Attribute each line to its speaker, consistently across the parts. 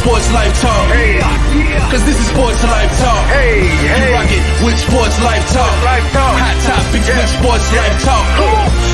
Speaker 1: Sports Life Talk.
Speaker 2: Hey,
Speaker 1: Cause this is Sports Life Talk.
Speaker 2: hey,
Speaker 1: You rock it with Sports Life Talk.
Speaker 2: Life Talk.
Speaker 1: Hot topics with Sports Life Talk.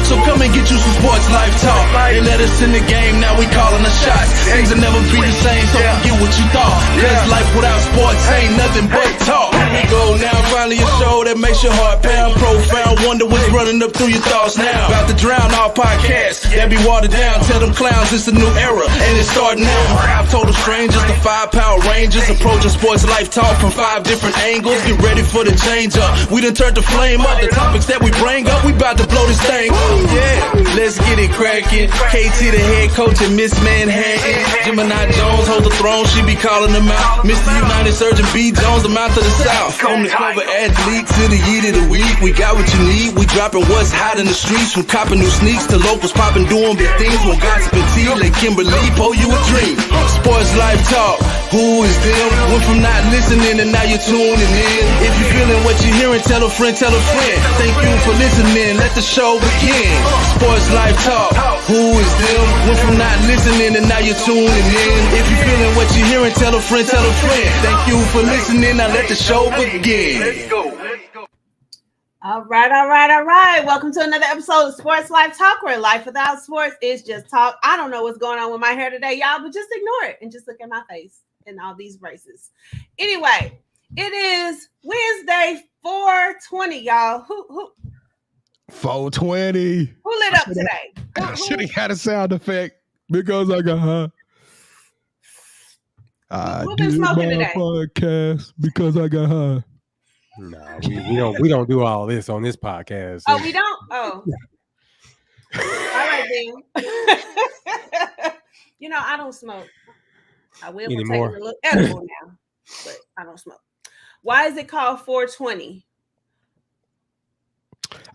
Speaker 1: So come and get you some Sports Life Talk. They let us in the game, now we calling the shots. Things will never be the same, so forget what you thought. Cause life without sports ain't nothing but talk. Here we go now, finally a show that makes your heart pound. Profound, wonder what's running up through your thoughts now. About to drown all podcasts that be watered down. Tell them clowns it's a new era, and it's starting now. I've told the strangers, the 5 Power Rangers, approaching Sports Life Talk from 5 different angles. Get ready for the change up. We done turned the flame up. The topics that we bring up, we about to blow this thing up. Yeah, let's get it cracking. KT the head coach and Miss Manhattan. Gemini Jones hold the throne, she be calling them out. Mr. United Surgeon B. Jones, the mouth of the South. From the cover athlete to the yeet of the week, we got what you need. We dropping what's hot in the streets, from copping new sneaks to locals popping, doing big things. When gossip and tea, let Kimberly pour you a dream. Sports Life Talk, who is them? Went from not listening and now you're tuning in. If you're feeling what you're hearing, tell a friend, tell a friend. Thank you for listening, let the show begin. Sports Life Talk, who is them? Went from not listening and now you're tuning in. If you're feeling what you're hearing, tell a friend, tell a friend. Thank you for listening, now let the show begin.
Speaker 2: Let's go.
Speaker 3: All right. Welcome to another episode of Sports Life Talk, where life without sports is just talk. I don't know what's going on with my hair today, y'all, but just ignore it and just look at my face and all these braces. Anyway, it is Wednesday, 4/20, y'all. Who
Speaker 4: 420.
Speaker 3: Who lit up today?
Speaker 4: I should have had a sound effect because I got high. I
Speaker 3: Who been
Speaker 4: did
Speaker 3: smoking
Speaker 4: my
Speaker 3: today?
Speaker 4: podcast because I got high.
Speaker 5: No, we don't do all this on this podcast.
Speaker 3: Oh, we don't? Oh. All right, then. I don't smoke. I will
Speaker 5: Anymore.
Speaker 3: take a little edible now, but I don't smoke. Why is it called 420?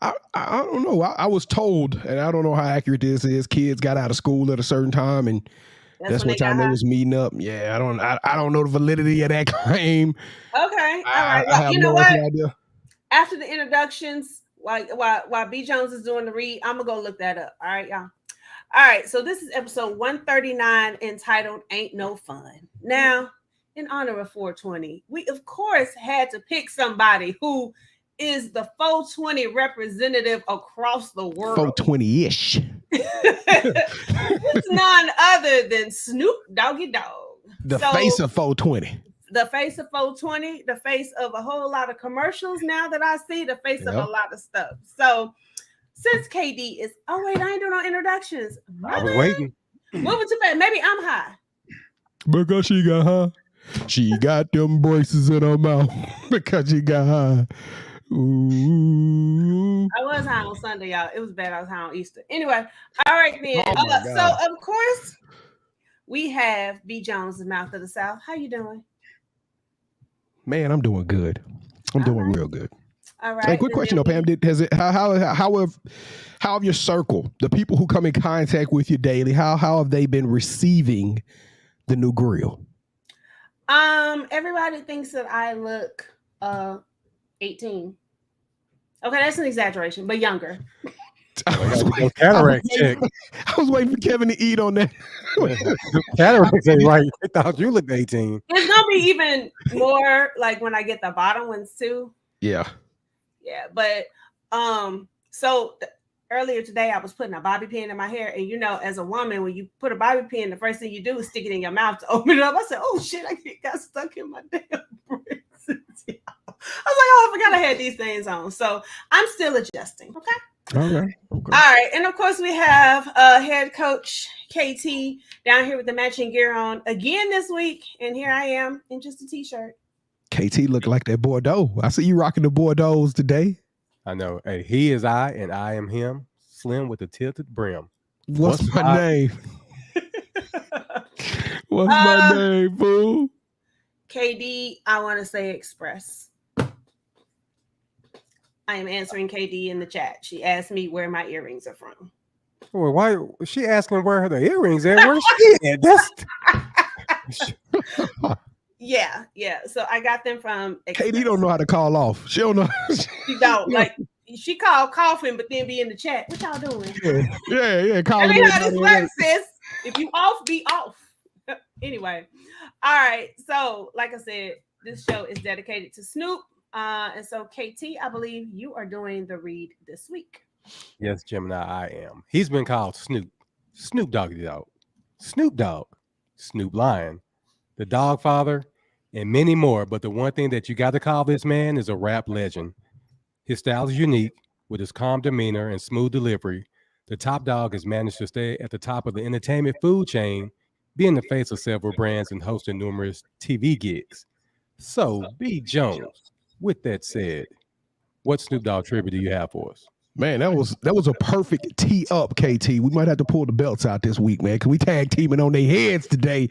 Speaker 4: I don't know. I was told, and I don't know how accurate this is. Kids got out of school at a certain time, and that's what time they was meeting up. Yeah, I don't know the validity of that claim.
Speaker 3: Okay, all right.
Speaker 4: I have
Speaker 3: you know
Speaker 4: no
Speaker 3: what?
Speaker 4: idea.
Speaker 3: After the introductions, while B Jones is doing the read, I'm gonna go look that up. All right, y'all. All right, so this is episode 139, entitled "Ain't No Fun." Now, in honor of 420, we of course had to pick somebody who is the 420 representative across the world.
Speaker 4: 420-ish.
Speaker 3: It's none other than Snoop Doggy Dogg.
Speaker 4: The face of 420.
Speaker 3: The face of 420, the face of a whole lot of commercials now that I see, the face of a lot of stuff. So since KD is, oh wait, I ain't doing no introductions.
Speaker 5: I was waiting.
Speaker 3: What was your face? Maybe I'm high.
Speaker 4: Because she got high. She got them braces in her mouth because she got high. Ooh.
Speaker 3: I was high on Sunday, y'all. It was bad. I was high on Easter. Anyway, all right then.
Speaker 4: Oh
Speaker 3: So of course we have B Jones, the mouth of the South. How you doing?
Speaker 4: Man, I'm doing good. I'm doing real good.
Speaker 3: All right.
Speaker 4: Hey, quick question though, Pam. How have your circle, the people who come in contact with you daily, how have they been receiving the new grill?
Speaker 3: Everybody thinks that I look 18. Okay, that's an exaggeration, but younger.
Speaker 4: I was waiting for Kevin to eat on that.
Speaker 5: Cataracts ain't right. I thought you looked 18.
Speaker 3: It's gonna be even more like when I get the bottom ones too.
Speaker 4: Yeah.
Speaker 3: But earlier today I was putting a bobby pin in my hair, and as a woman, when you put a bobby pin, the first thing you do is stick it in your mouth to open it up. I said, "Oh shit, I got stuck in my damn braces." I was like, "Oh, I forgot I had these things on." So I'm still adjusting. Okay.
Speaker 4: Okay.
Speaker 3: All right, and of course we have head coach KT down here with the matching gear on again this week, and here I am in just a t-shirt.
Speaker 4: KT look like that Bordeaux. I see you rocking the Bordeaux today.
Speaker 5: I know. Hey, he is I, and I am him. Slim with a tilted brim.
Speaker 4: What's my name? What's my name, boo?
Speaker 3: KD, I want to say Express. I am answering KD in the chat. She asked me where my earrings are from.
Speaker 5: Well, why is she asking where her earrings at? Where's she at?
Speaker 3: Yeah. So I got them from Express.
Speaker 4: KD don't know how to call off. She don't know.
Speaker 3: She don't. Like, she called coughing, but then be in the chat. What y'all doing?
Speaker 4: Yeah. Call
Speaker 3: I mean, how this works, sis. If you off, be off. Anyway. All right. So, like I said, this show is dedicated to Snoop. And so, KT, I believe you are doing the read this week.
Speaker 5: Yes, Gemini, I am. He's been called Snoop, Snoop Doggy Dog, Snoop Dogg, Snoop Lion, the Dog Father, and many more. But the one thing that you got to call this man is a rap legend. His style is unique with his calm demeanor and smooth delivery. The top dog has managed to stay at the top of the entertainment food chain, being the face of several brands and hosting numerous TV gigs. So, B. Jones, with that said, what Snoop Dogg tribute do you have for us?
Speaker 4: Man, that was a perfect tee up, KT. We might have to pull the belts out this week, man, because we tag teaming on their heads today.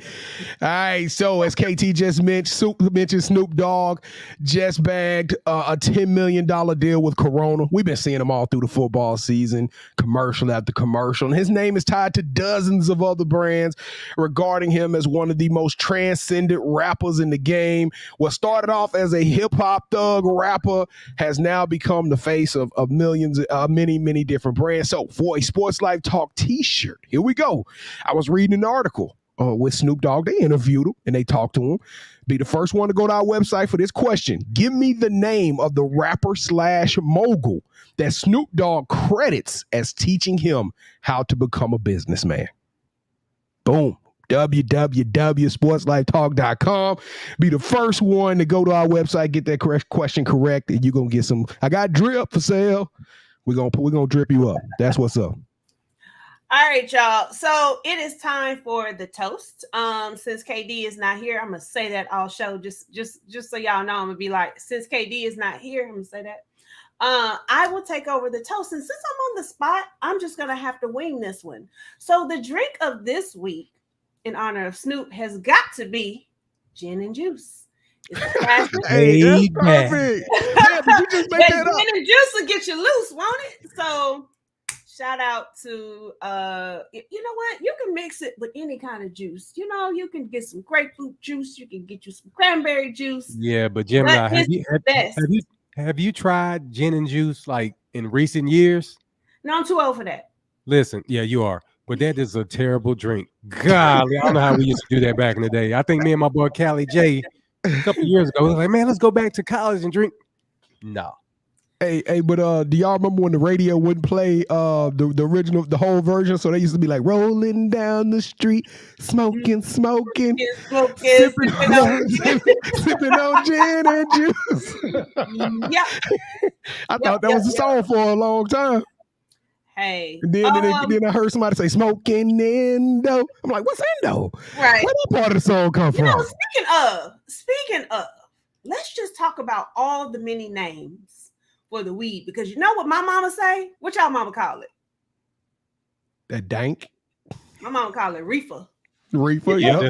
Speaker 4: All right, so as KT just mentioned, Snoop Dogg just bagged a $10 million deal with Corona. We've been seeing him all through the football season, commercial after commercial. And his name is tied to dozens of other brands regarding him as one of the most transcendent rappers in the game. What started off as a hip-hop thug rapper has now become the face of millions many different brands. So for a Sports Life Talk t-shirt, here we go. I was reading an article with Snoop Dogg. They interviewed him and they talked to him. Be the first one to go to our website for this question. Give me the name of the rapper / mogul that Snoop Dogg credits as teaching him how to become a businessman. Boom. www.sportslifetalk.com. Be the first one to go to our website, get that question correct, and you're gonna get some. I got drip for sale. We're gonna drip you up. That's what's up.
Speaker 3: All right, y'all. So it is time for the toast. Since KD is not here, I'm gonna say that all show just so y'all know. I'm gonna be like, since KD is not here, I'm gonna say that. I will take over the toast, and since I'm on the spot, I'm just gonna have to wing this one. So the drink of this week, in honor of Snoop, has got to be gin and juice.
Speaker 4: Hey, that's perfect. Yeah, did you just make that up?
Speaker 3: Gin and juice will get you loose, won't it? So shout out to you know what? You can mix it with any kind of juice. You know, you can get some grapefruit juice, you can get you some cranberry juice.
Speaker 5: Yeah, but Gemini, have you tried gin and juice like in recent years?
Speaker 3: No, I'm too old for that.
Speaker 5: Listen, yeah, you are. But that is a terrible drink. Golly, I don't know how we used to do that back in the day. I think me and my boy Callie J a couple years ago was like, man, let's go back to college and drink. No.
Speaker 4: Hey, but do y'all remember when the radio wouldn't play the original, the whole version? So they used to be like rolling down the street, smoking, sipping on gin and juice.
Speaker 3: Yeah.
Speaker 4: I thought that was a song for a long time.
Speaker 3: Hey.
Speaker 4: And then I heard somebody say smoking Indo. I'm like, what's Indo?
Speaker 3: Right.
Speaker 4: Where that part of the song come from?
Speaker 3: Speaking of, let's just talk about all the many names for the weed, because you know what my mama say? What y'all mama call it?
Speaker 4: That dank?
Speaker 3: My mama call it reefer.
Speaker 4: Reefer, yeah.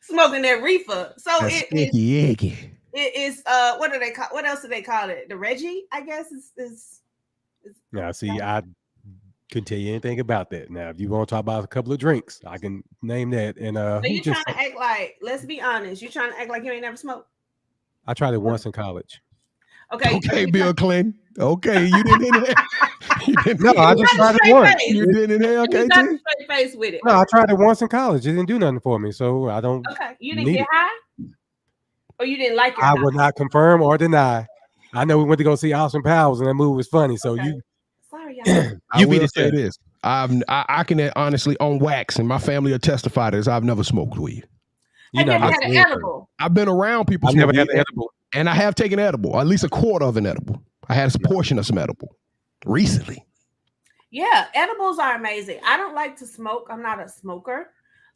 Speaker 3: Smoking that reefer. So
Speaker 4: it's
Speaker 3: what do they call? What else do they call it? The Reggie, I guess is.
Speaker 5: Now, see, I couldn't tell you anything about that. Now, if you want to talk about a couple of drinks, I can name that. And
Speaker 3: so you trying to act like? Let's be honest. You trying to act like you ain't never smoked?
Speaker 5: I tried it once in college.
Speaker 4: Okay, Bill Clinton. Okay, you didn't inhale.
Speaker 5: No, I just tried it once.
Speaker 4: You didn't inhale, KT?
Speaker 3: You got a straight face with it.
Speaker 5: No, I tried it once in college. It didn't do nothing for me, so I don't.
Speaker 3: Okay, you didn't get high, or you didn't like it?
Speaker 5: I will not confirm or deny. I know we went to go see Austin Powers, and that movie was funny. So
Speaker 3: okay.
Speaker 5: you,
Speaker 3: sorry, y'all.
Speaker 4: You be the say this. I can honestly on wax, and my family will testify to this. I've never smoked weed.
Speaker 3: I never had an edible.
Speaker 4: I've been around people.
Speaker 5: I never had an edible,
Speaker 4: and I have taken edible, at least a quarter of an edible. I had a portion of some edible recently.
Speaker 3: Yeah, edibles are amazing. I don't like to smoke. I'm not a smoker,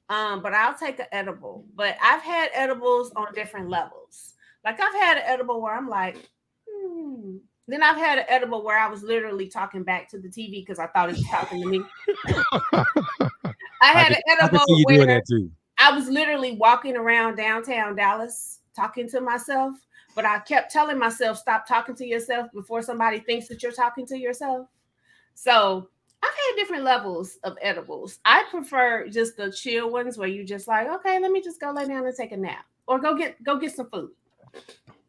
Speaker 3: but I'll take an edible. But I've had edibles on different levels. Like I've had an edible where I'm like, Then I've had an edible where I was literally talking back to the TV because I thought it was talking to me. I had an edible where I was literally walking around downtown Dallas talking to myself, but I kept telling myself, stop talking to yourself before somebody thinks that you're talking to yourself. So I've had different levels of edibles. I prefer just the chill ones where you just like, okay, let me just go lay down and take a nap or go get some food.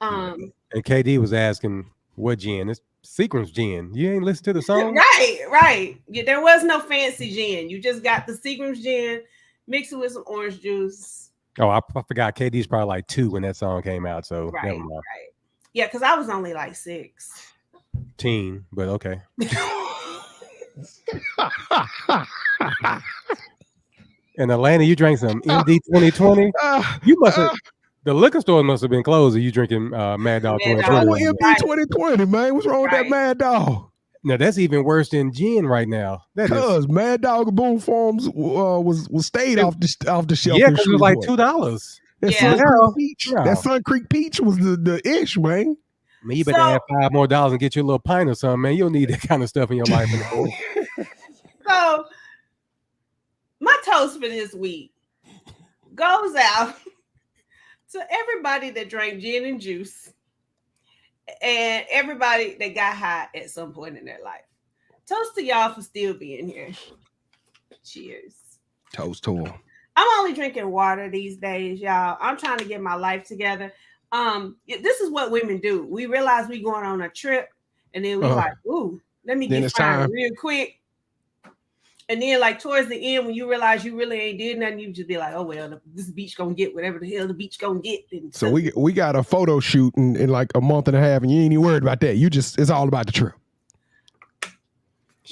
Speaker 5: And KD was asking what gin? It's Seagram's gin. You ain't listen to the song?
Speaker 3: Right. Yeah, there was no fancy gin. You just got the Seagram's gin, mix it with some orange juice,
Speaker 5: Oh, I forgot. KD's probably like 2 when that song came out. So
Speaker 3: Right,
Speaker 5: never mind.
Speaker 3: right. Yeah, because I was only like 6.
Speaker 5: Teen, but okay. In Atlanta, you drank some MD 2020. You must have. The liquor store must have been closed. Or you drinking Mad Dog
Speaker 3: Mad
Speaker 5: 2020?
Speaker 3: Dog.
Speaker 4: What's wrong with
Speaker 3: Right.
Speaker 4: MD 2020, man? What's wrong with that
Speaker 3: Right.
Speaker 4: Mad Dog?
Speaker 5: Now that's even worse than gin right now. That is.
Speaker 4: Cause Mad Dog and Boom Farms was stayed off the shelf.
Speaker 5: Yeah,
Speaker 4: in
Speaker 5: because it was like
Speaker 4: Shreveport.
Speaker 5: $2.
Speaker 4: That
Speaker 3: Yeah.
Speaker 4: Sun Creek
Speaker 5: Hell,
Speaker 4: Peach.
Speaker 5: no.
Speaker 4: That Sun Creek Peach was the ish, man.
Speaker 5: Man, you better add $5 more and get you a little pint or something, man. You don't need that kind of stuff in your life anymore.
Speaker 3: So my toast for this week goes out to everybody that drank gin and juice and everybody that got high at some point in their life. Toast to y'all for still being here. Cheers.
Speaker 4: Toast to them.
Speaker 3: I'm only drinking water these days, y'all. I'm trying to get my life together. This is what women do. We realize we going on a trip, and then we're like, ooh, let me get fine real quick. And then, like, towards the end, when you realize you really ain't did nothing, you just be like, oh, well, this beach gonna get whatever the hell the beach gonna get. And
Speaker 4: so we got a photo shoot in like a month and a half, and you ain't even worried about that. It's all about the trip.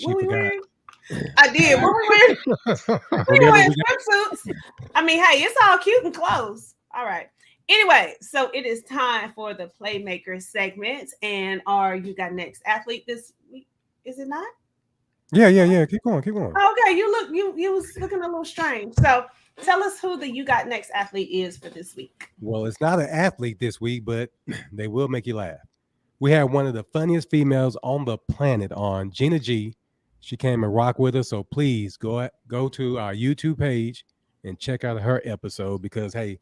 Speaker 3: What we wearing? I did. What we wearing? We wearing swimsuits. I mean, hey, it's all cute and clothes. All right. Anyway, so it is time for the Playmaker segment. And you got next athlete this week? Is it not?
Speaker 5: Yeah. Keep going.
Speaker 3: Okay, you was looking a little strange. So tell us who the You Got Next athlete is for this week.
Speaker 5: Well, it's not an athlete this week, but they will make you laugh. We had one of the funniest females on the planet on, Gina G. She came and rocked with us, so please go to our YouTube page and check out her episode because, hey,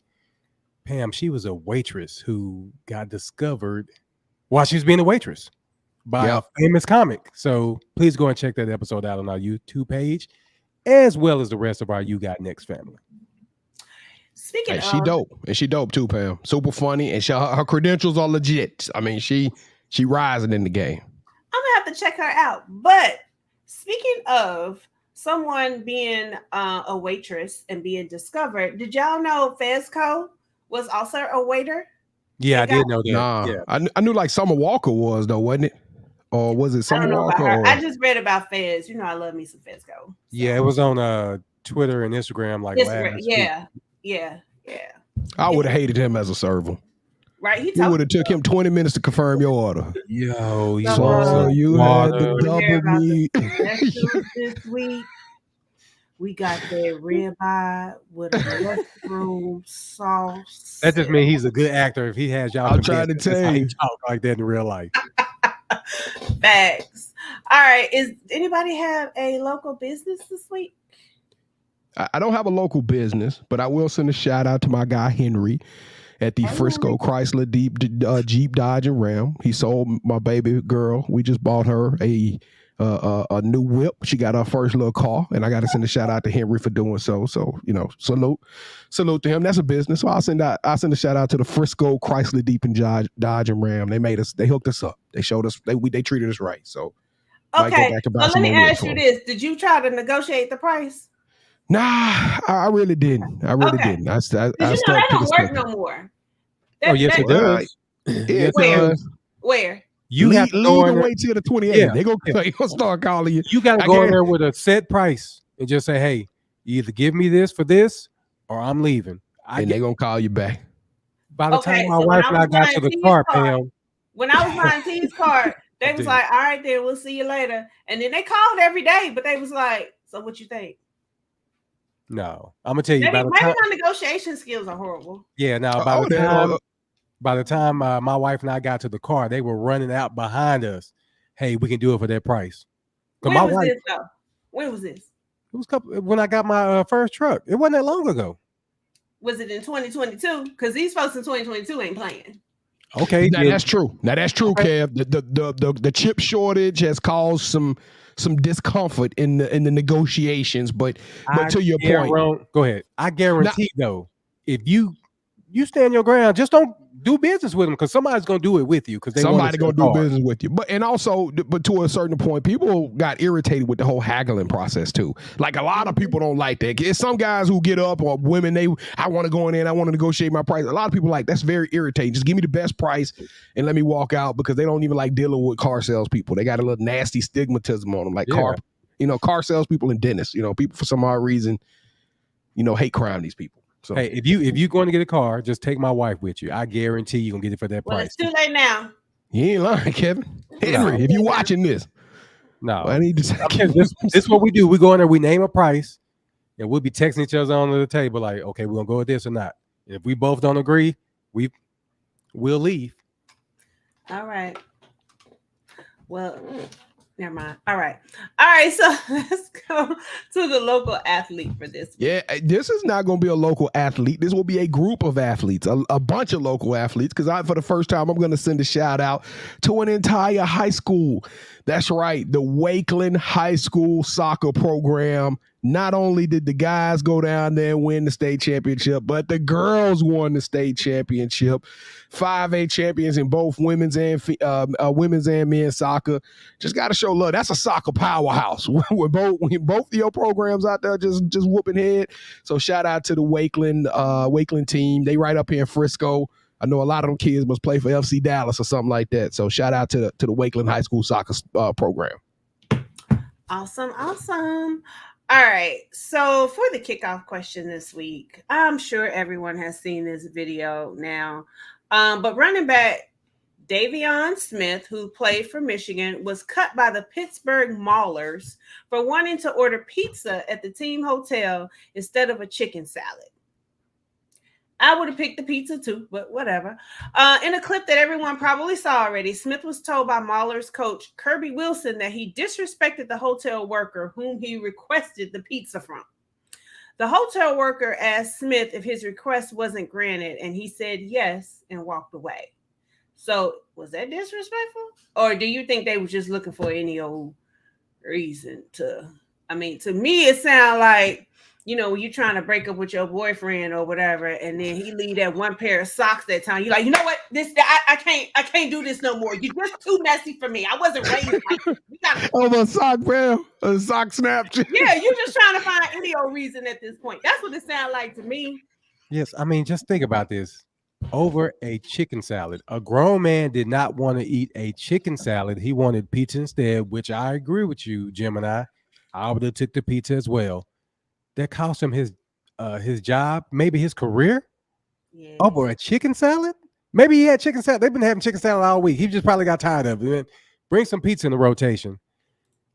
Speaker 5: Pam, she was a waitress who got discovered while she was being a waitress by a famous comic. So please go and check that episode out on our YouTube page, as well as the rest of our You Got Next family.
Speaker 3: Speaking of,
Speaker 4: she dope, and she dope too, Pam. Super funny, and her credentials are legit. I mean, she rising in the game.
Speaker 3: I'm gonna have to check her out. But speaking of someone being a waitress and being discovered, did y'all know Fezco was also a waiter?
Speaker 5: Yeah, I did know that.
Speaker 4: Nah,
Speaker 5: yeah.
Speaker 4: I knew like Summer Walker was though, wasn't it? Or was it Summer Walker?
Speaker 3: I just read about Fez. You know, I love me some Fezco. So.
Speaker 5: Yeah, it was on Twitter and Instagram last week.
Speaker 3: Yeah.
Speaker 4: I would have hated him as a server.
Speaker 3: Right, he
Speaker 4: would have took him 20 minutes to confirm your order.
Speaker 5: Yo,
Speaker 4: you had the double meat.
Speaker 3: This week, we got that ribeye with a mushroom sauce.
Speaker 5: That just means he's a good actor if he has y'all.
Speaker 4: I'm trying to tell you,
Speaker 5: talk like that in real life.
Speaker 3: Facts. All right. Is anybody have a local business this week?
Speaker 4: I don't have a local business, but I will send a shout out to my guy Henry at the Frisco Chrysler Jeep Dodge and Ram. He sold my baby girl. We just bought her a new whip. She got her first little car, and I got to send a shout out to Henry for doing so. So salute to him. That's a business. So I'll send a shout out to the Frisco Chrysler Jeep and Dodge and Ram. They hooked us up. They showed us they treated us right. So
Speaker 3: okay. So let me ask you this: did you try to negotiate the price?
Speaker 4: Nah, I really didn't. I really didn't. I stuck
Speaker 3: that
Speaker 4: to
Speaker 3: don't work
Speaker 4: the
Speaker 3: no more.
Speaker 5: Yes, it does.
Speaker 3: Where?
Speaker 4: You have to go and wait till the 28th. Yeah. They gonna start calling you.
Speaker 5: You got to go in there with a set price and just say, "Hey, you either give me this for this, or I'm leaving."
Speaker 4: And they're gonna call you back.
Speaker 5: By the time my wife and I got to the car, Pam.
Speaker 3: When I was buying T's card, they was like, "All right, then we'll see you later." And then they called every day, but they was like, "So what you think?"
Speaker 5: No, I'm gonna tell you.
Speaker 3: Maybe my negotiation skills are horrible.
Speaker 5: Yeah, now by the time my wife and I got to the car, they were running out behind us. Hey, we can do it for that price.
Speaker 3: When was this?
Speaker 5: It was when I got my first truck. It wasn't that long ago.
Speaker 3: Was it in 2022? Because these folks in 2022 ain't playing.
Speaker 5: Okay,
Speaker 4: that's true. Okay. Kev. The chip shortage has caused some discomfort in the negotiations, but to your point,
Speaker 5: go ahead. I guarantee though, if you you stand your ground. Just don't do business with them because somebody's gonna do it with you because
Speaker 4: somebody gonna do business with you. But to a certain point, people got irritated with the whole haggling process too. Like a lot of people don't like that. It's some guys who get up or women, I want to go in there and I want to negotiate my price. A lot of people like that's very irritating. Just give me the best price and let me walk out because they don't even like dealing with car salespeople. They got a little nasty stigmatism on them, like car salespeople and dentists. People for some odd reason, hate crime these people. So
Speaker 5: hey, if you going to get a car, just take my wife with you. I guarantee you're gonna get it for that price.
Speaker 3: It's too late now.
Speaker 4: You ain't lying, Kevin. Henry, if you watching this.
Speaker 5: No.
Speaker 4: I need to
Speaker 5: this is what we do. We go in there, we name a price, and we'll be texting each other under the table, like, okay, we're gonna go with this or not. If we both don't agree, we'll leave.
Speaker 3: All right. Well, never mind. All right. So let's go to the local athlete for this week.
Speaker 4: Yeah, this is not going to be a local athlete. This will be a group of athletes, a bunch of local athletes, because for the first time, I'm going to send a shout out to an entire high school. That's right, the Wakeland High School soccer program. Not only did the guys go down there and win the state championship, but the girls won the state championship. 5A champions in both women's and men's soccer. Just got to show love. That's a soccer powerhouse. With both of your programs out there just whooping head. So shout out to the Wakeland team. They right up here in Frisco. I know a lot of them kids must play for FC Dallas or something like that. So shout out to the Wakeland High School soccer program.
Speaker 3: Awesome. All right, so for the kickoff question this week, I'm sure everyone has seen this video now, but running back Davion Smith, who played for Michigan, was cut by the Pittsburgh Maulers for wanting to order pizza at the team hotel instead of a chicken salad. I would have picked the pizza too, but whatever. In a clip that everyone probably saw already, Smith was told by Maulers coach Kirby Wilson that he disrespected the hotel worker whom he requested the pizza from. The hotel worker asked Smith if his request wasn't granted, and he said yes and walked away. So was that disrespectful? Or do you think they were just looking for any old reason to? I mean, to me, it sounds like, you're trying to break up with your boyfriend or whatever, and then he leave that one pair of socks that time. You're like, you know what? I can't do this no more. You're just too messy for me. I wasn't raised like you.
Speaker 4: A sock pair, a sock snap.
Speaker 3: Yeah, you're just trying to find any old reason at this point. That's what it sounds like to me.
Speaker 5: Yes, I mean, just think about this. Over a chicken salad. A grown man did not want to eat a chicken salad. He wanted pizza instead, which I agree with you, Gemini. I would have took the pizza as well. That cost him his job, maybe his career, over a chicken salad. Maybe he had chicken salad. They've been having chicken salad all week. He just probably got tired of it. Bring some pizza in the rotation.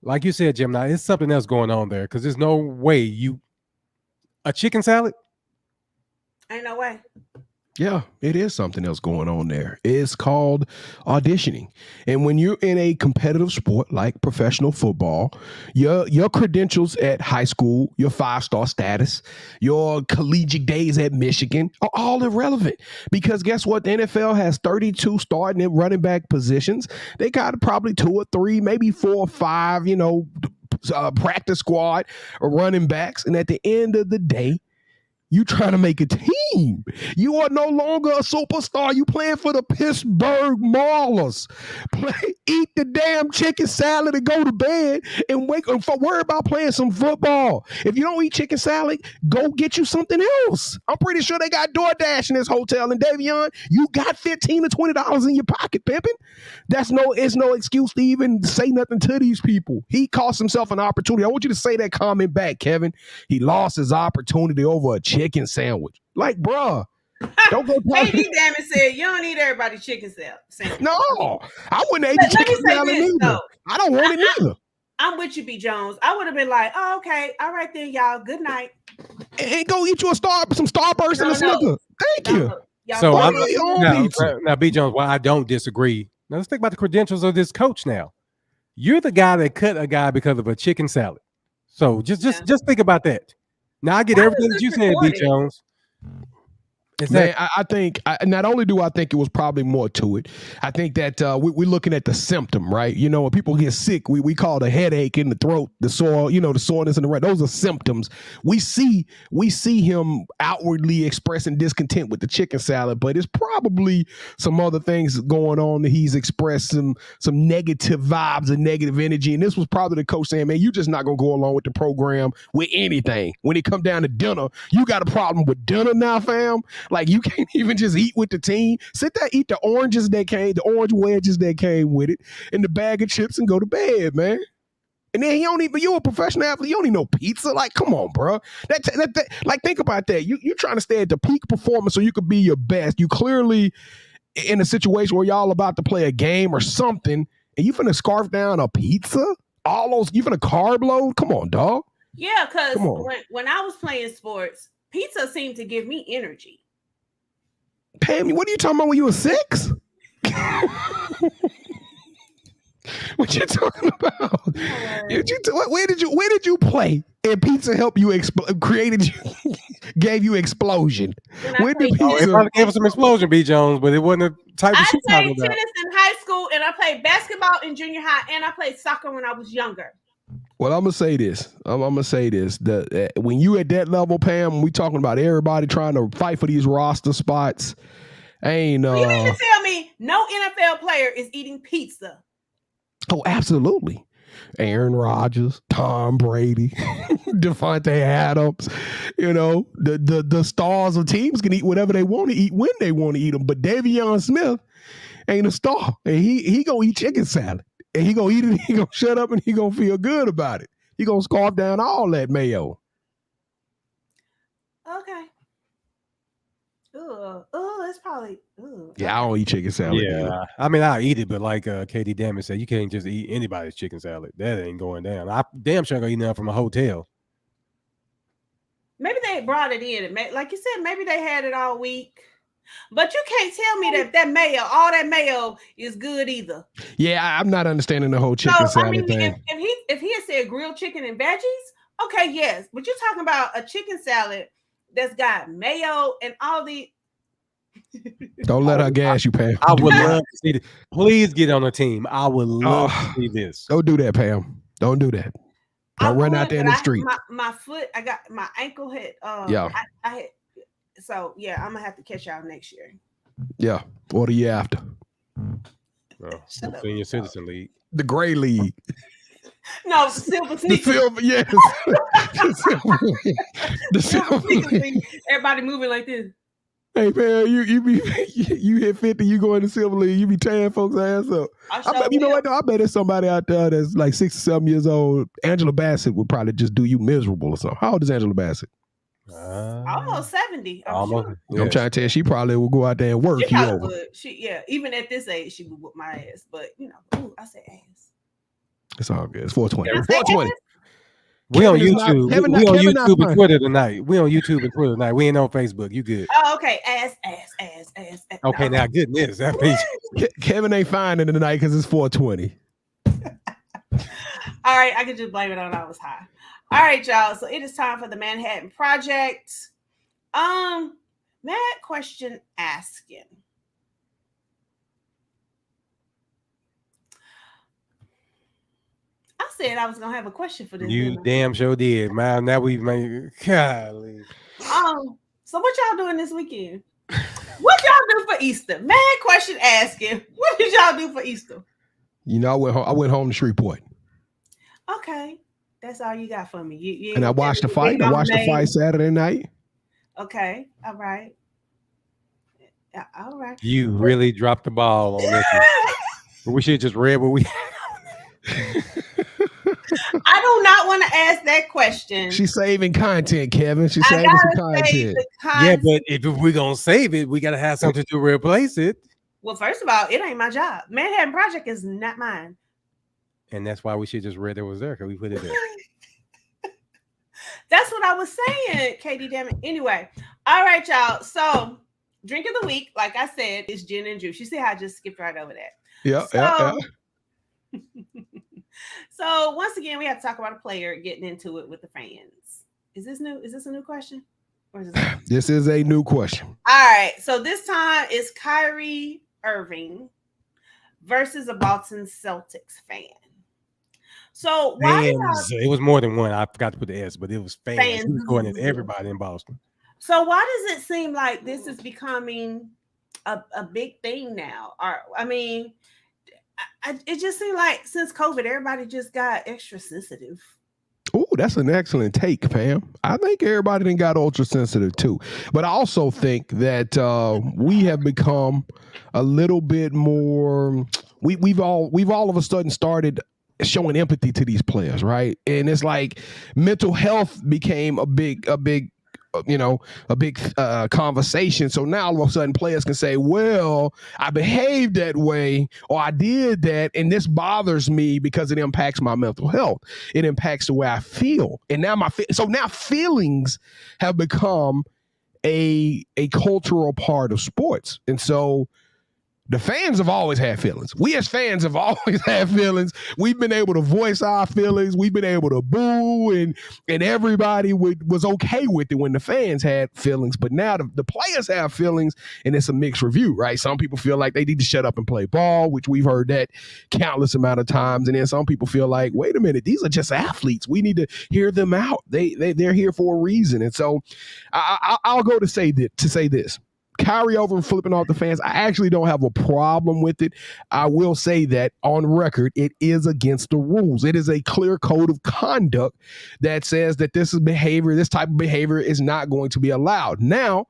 Speaker 5: Like you said, Gemini, it's something else going on there because there's no way a chicken salad.
Speaker 3: Ain't no way.
Speaker 4: Yeah, it is something else going on there. It's called auditioning. And when you're in a competitive sport like professional football, your credentials at high school, your 5-star status, your collegiate days at Michigan are all irrelevant. Because guess what? The NFL has 32 starting and running back positions. They got probably 2 or 3, maybe 4 or 5, practice squad or running backs. And at the end of the day, you trying to make a team. You are no longer a superstar. You playing for the Pittsburgh Maulers. Eat the damn chicken salad and go to bed and worry about playing some football. If you don't eat chicken salad, go get you something else. I'm pretty sure they got DoorDash in this hotel. And Davion, you got $15 to $20 in your pocket, pimping. It's no excuse to even say nothing to these people. He cost himself an opportunity. I want you to say that comment back, Kevin. He lost his opportunity over a chicken sandwich. Like, bruh, don't go.
Speaker 3: KD damn it said you don't need everybody's chicken sandwich.
Speaker 4: No, I wouldn't eat the chicken salad either. I don't want it either.
Speaker 3: I'm with you, B. Jones. I would have been like, oh, okay, all right then, y'all. Good night.
Speaker 4: And go eat you some Starburst and a Snicker. Thank you.
Speaker 5: So now, B. Jones, why I don't disagree. Now let's think about the credentials of this coach. Now, you're the guy that cut a guy because of a chicken salad. So just think about that. Now I get everything that you said, B. Jones.
Speaker 4: Man, I think not only do I think it was probably more to it, I think that we're looking at the symptom, right? You know, when people get sick, we call the headache in the throat, the sore, the soreness in the right. Those are symptoms. We see him outwardly expressing discontent with the chicken salad, but it's probably some other things going on that he's expressed some negative vibes and negative energy. And this was probably the coach saying, man, you're just not going to go along with the program with anything. When it come down to dinner, you got a problem with dinner now, fam? Like, you can't even just eat with the team. Sit there, eat the orange wedges that came with it, and the bag of chips and go to bed, man. And then you're a professional athlete. You don't need no pizza. Like, come on, bro. Like, think about that. You're trying to stay at the peak performance so you could be your best. You clearly in a situation where y'all about to play a game or something, and you finna scarf down a pizza? You finna carb load? Come on, dog.
Speaker 3: Yeah, because when I was playing sports, pizza seemed to give me energy.
Speaker 4: Pam, what are you talking about when you were 6? What you talking about? Where did you play? And pizza helped you gave you explosion.
Speaker 5: It probably gave us some explosion, B. Jones, but it wasn't the type of shit.
Speaker 3: I played tennis in high school, and I played basketball in junior high, and I played soccer when I was younger.
Speaker 4: Well, I'm gonna say this. When you at that level, Pam, we talking about everybody trying to fight for these roster spots. You mean
Speaker 3: to tell me no NFL player is eating pizza?
Speaker 4: Oh, absolutely. Aaron Rodgers, Tom Brady, Devontae Adams. The stars of teams can eat whatever they want to eat when they want to eat them. But Davion Smith ain't a star, and he gonna eat chicken salad. And he gonna eat it, he gonna shut up, and he gonna feel good about it. He gonna scarf down all that mayo.
Speaker 3: Okay. It's probably.
Speaker 4: Yeah, I don't eat chicken salad.
Speaker 5: Yeah,
Speaker 4: either.
Speaker 5: I mean, I'll eat it, but like KD Damage said, you can't just eat anybody's chicken salad. That ain't going down. I damn sure gonna eat nothing from a hotel.
Speaker 3: Maybe they brought it in. Like you said, maybe they had it all week. But you can't tell me that mayo, all that mayo, is good either.
Speaker 4: Yeah, I'm not understanding the whole chicken salad thing.
Speaker 3: If he had said grilled chicken and veggies, okay, yes. But you're talking about a chicken salad that's got mayo and all the.
Speaker 4: Don't let her gas you, Pam.
Speaker 5: I would love to see this. Please get on the team. I would love to see this.
Speaker 4: Don't do that, Pam. Don't do that. Don't run out there in the street.
Speaker 3: My foot, I got my ankle hit.
Speaker 4: Yeah.
Speaker 3: I hit. So yeah, I'm gonna have to catch y'all next year.
Speaker 4: Yeah, or the year after.
Speaker 5: Senior Citizen League,
Speaker 4: the Gray League.
Speaker 3: No, the Silver Season.
Speaker 4: The Silver, yes. The Silver League.
Speaker 3: Everybody moving like this.
Speaker 4: Hey man, you hit 50, you go in the Silver League, you be tearing folks' ass up. You know what? I bet there's somebody out there that's like 67 years old. Angela Bassett would probably just do you miserable or something. How old is Angela Bassett?
Speaker 3: Almost 70.
Speaker 4: Almost. Sure. Yeah. I'm trying to tell you, she probably would go out there and work.
Speaker 3: She probably would. Even at this age, she would whoop my ass. But I say ass.
Speaker 4: It's all good. It's 420. 420.
Speaker 5: We on YouTube. We on YouTube and Twitter tonight. We on YouTube and Twitter tonight. We ain't on Facebook. You good?
Speaker 3: Oh, okay. Ass.
Speaker 5: Okay, now goodness, that page.
Speaker 4: Kevin ain't finding it tonight because it's 420.
Speaker 3: All right, I can just blame it on I was high. All right, y'all. So it is time for the Manhattan Project. Mad question asking. I said I was gonna have a question for this.
Speaker 5: You damn sure did, man. Now we made golly.
Speaker 3: So what y'all doing this weekend? What y'all do for Easter? Mad question asking. What did y'all do for Easter?
Speaker 4: I went home to Shreveport.
Speaker 3: Okay. That's all you got for me.
Speaker 4: And I watched the fight. I watched the fight Saturday night.
Speaker 3: Okay. All right. All right.
Speaker 5: You really dropped the ball on this one. We should have just read what we
Speaker 3: I do not want to ask that question.
Speaker 4: She's saving content, Kevin. She's saving some content.
Speaker 5: Yeah, but if we're going to save it, we got to have something to replace it.
Speaker 3: Well, first of all, it ain't my job. Manhattan Project is not mine.
Speaker 5: And that's why we should just read it was there because we put it there.
Speaker 3: That's what I was saying, Katie. Damn it. Anyway, all right, y'all. So, drink of the week, like I said, is gin and juice. You see how I just skipped right over that?
Speaker 4: Yeah.
Speaker 3: So, once again, we have to talk about a player getting into it with the fans. Is this new? Is this a new question? Or is this?
Speaker 4: This is a new question.
Speaker 3: All right. So this time it's Kyrie Irving versus a Boston Celtics fan. So why
Speaker 5: fans, it was more than one. I forgot to put the S, but it was fans.
Speaker 3: Fans.
Speaker 5: He was going at everybody in Boston.
Speaker 3: So why does it seem like this is becoming a big thing now? Or I mean, it just seemed like since COVID, everybody just got extra sensitive.
Speaker 4: Oh, that's an excellent take, Pam. I think everybody done got ultra sensitive too. But I also think that we have become a little bit more. We've all of a sudden started showing empathy to these players, right? And it's like mental health became a big conversation. So now all of a sudden players can say, well, I behaved that way or I did that and this bothers me because it impacts my mental health. It impacts the way I feel. And now now feelings have become a cultural part of sports. And so the fans have always had feelings. We as fans have always had feelings. We've been able to voice our feelings. We've been able to boo, and everybody was okay with it when the fans had feelings. But now the players have feelings, and it's a mixed review, right? Some people feel like they need to shut up and play ball, which we've heard that countless amount of times. And then some people feel like, wait a minute, these are just athletes. We need to hear them out. They're here for a reason. And so I'll go to say this. Kyrie over and flipping off the fans, I actually don't have a problem with it. I will say that on record, it is against the rules. It is a clear code of conduct that says that this type of behavior is not going to be allowed. Now,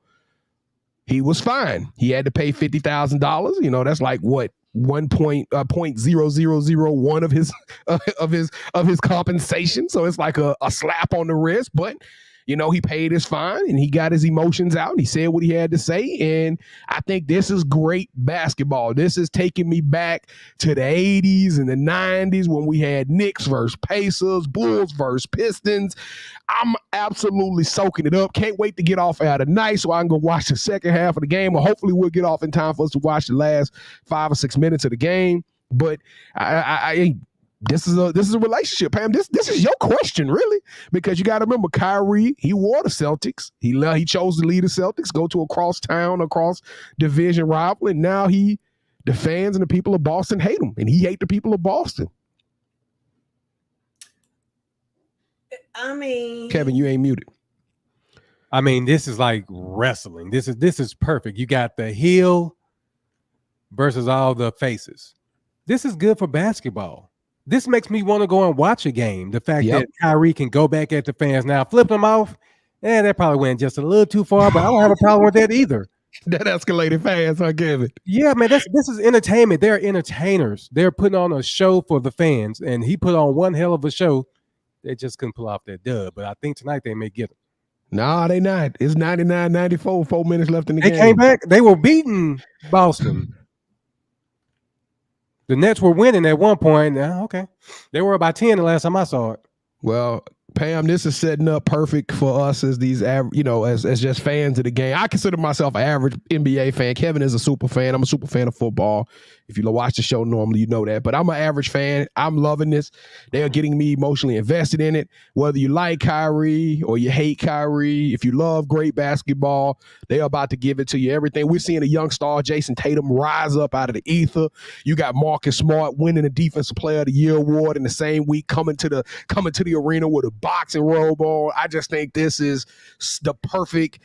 Speaker 4: he was fine. He had to pay $50,000. You know, that's like what? 1.0001 of his compensation. So it's like a slap on the wrist, but you know, he paid his fine and he got his emotions out and he said what he had to say. And I think this is great basketball. This is taking me back to the 80s and the 90s when we had Knicks versus Pacers, Bulls versus Pistons. I'm absolutely soaking it up. Can't wait to get off out tonight so I can go watch the second half of the game. Or hopefully we'll get off in time for us to watch the last 5 or 6 minutes of the game. But this is a relationship, Pam. This is your question, really, because you got to remember, Kyrie, he wore the Celtics. He chose to lead the Celtics, go to a cross division rival, and now the fans and the people of Boston hate him, and he hate the people of Boston.
Speaker 3: I mean,
Speaker 4: Kevin, you ain't muted.
Speaker 5: I mean, this is like wrestling. This is perfect. You got the heel versus all the faces. This is good for basketball. This makes me want to go and watch a game. The fact that Kyrie can go back at the fans now, flip them off, that probably went just a little too far, but I don't have a problem with that either.
Speaker 4: That escalated fast, huh, Kevin?
Speaker 5: Yeah, man, this is entertainment. They're entertainers. They're putting on a show for the fans, and he put on one hell of a show. They just couldn't pull off that dub, but I think tonight they may get him.
Speaker 4: Nah, they not. It's 99-94, 4 minutes left in the game.
Speaker 5: They came back. They were beating Boston. The Nets were winning at one point. Okay. They were about 10 the last time I saw it.
Speaker 4: Well, Pam, this is setting up perfect for us as these, as just fans of the game. I consider myself an average NBA fan. Kevin is a super fan. I'm a super fan of football. If you watch the show normally, you know that. But I'm an average fan. I'm loving this. They are getting me emotionally invested in it. Whether you like Kyrie or you hate Kyrie, if you love great basketball, they are about to give it to you. Everything. We're seeing a young star, Jason Tatum, rise up out of the ether. You got Marcus Smart winning the Defensive Player of the Year award in the same week, coming to the arena with a boxing robe on. I just think this is the perfect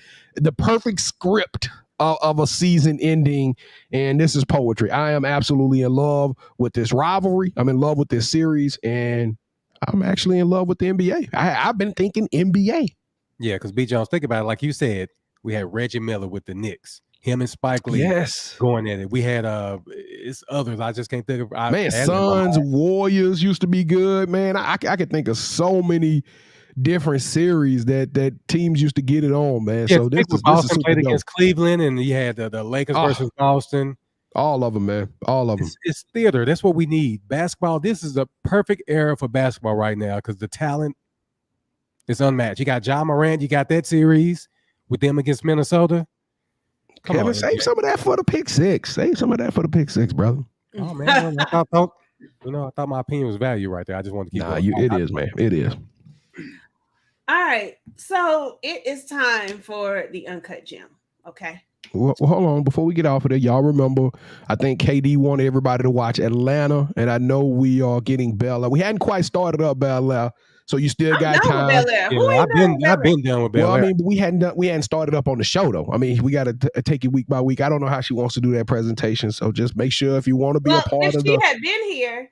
Speaker 4: script of a season ending, and this is poetry. I am absolutely in love with this rivalry. I'm in love with this series, and I'm actually in love with the NBA. I've been thinking NBA.
Speaker 5: Yeah, because B. Jones, think about it. Like you said, we had Reggie Miller with the Knicks. Him and Spike Lee going at it. We had it's others. I just can't think of.
Speaker 4: Suns, Warriors used to be good, man. I could think of so many different series that teams used to get it on, man.
Speaker 5: Yeah,
Speaker 4: so
Speaker 5: Boston played against Cleveland, and you had the Lakers versus Boston.
Speaker 4: All of them, man. All of them.
Speaker 5: It's theater. That's what we need. Basketball. This is the perfect era for basketball right now because the talent is unmatched. You got John Morant. You got that series with them against Minnesota.
Speaker 4: Kevin, save some of that for the pick six. Save some of that for the pick six, brother.
Speaker 5: Oh man, I thought my opinion was value right there. I just wanted to keep.
Speaker 4: It is, man. It is.
Speaker 3: All right. So it is time for the Uncut Gem. Okay.
Speaker 4: Well, hold on. Before we get off of there, y'all remember, I think KD wanted everybody to watch Atlanta, and I know we are getting Bel Air. We hadn't quite started up Bel Air, so you still got
Speaker 3: done
Speaker 4: time.
Speaker 3: with Bel Air. Who
Speaker 5: Yeah,
Speaker 3: ain't
Speaker 5: I've been done with Bel
Speaker 4: Well,
Speaker 5: Air.
Speaker 4: I mean, we hadn't started up on the show though. I mean, we got to take it week by week. I don't know how she wants to do that presentation, so just make sure if you want to be a part
Speaker 3: if
Speaker 4: of
Speaker 3: she
Speaker 4: the.
Speaker 3: had been here,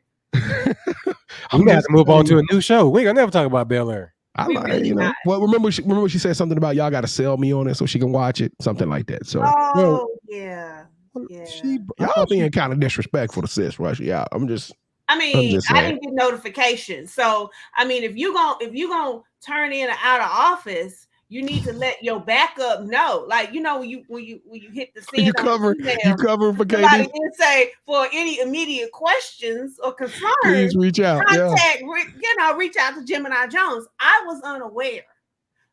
Speaker 5: We may have to move on to a new show. We ain't gonna never talk about Bel Air.
Speaker 4: I
Speaker 3: We
Speaker 4: like,
Speaker 3: really
Speaker 4: you know.
Speaker 3: not.
Speaker 4: Well, remember she said something about y'all got to sell me on it so she can watch it, something like that. So
Speaker 3: oh yeah.
Speaker 4: y'all being kind of disrespectful to sis, Rush. Yeah, I'm just
Speaker 3: I
Speaker 4: saying.
Speaker 3: didn't get notifications. So I mean, if you gonna turn in an out of office, you need to let your backup know. Like, you know, when you hit the send
Speaker 4: you covering for
Speaker 3: somebody
Speaker 4: KD.
Speaker 3: did say for any immediate questions or concerns,
Speaker 4: Please reach out.
Speaker 3: Reach out to Gemini Jones. I was unaware.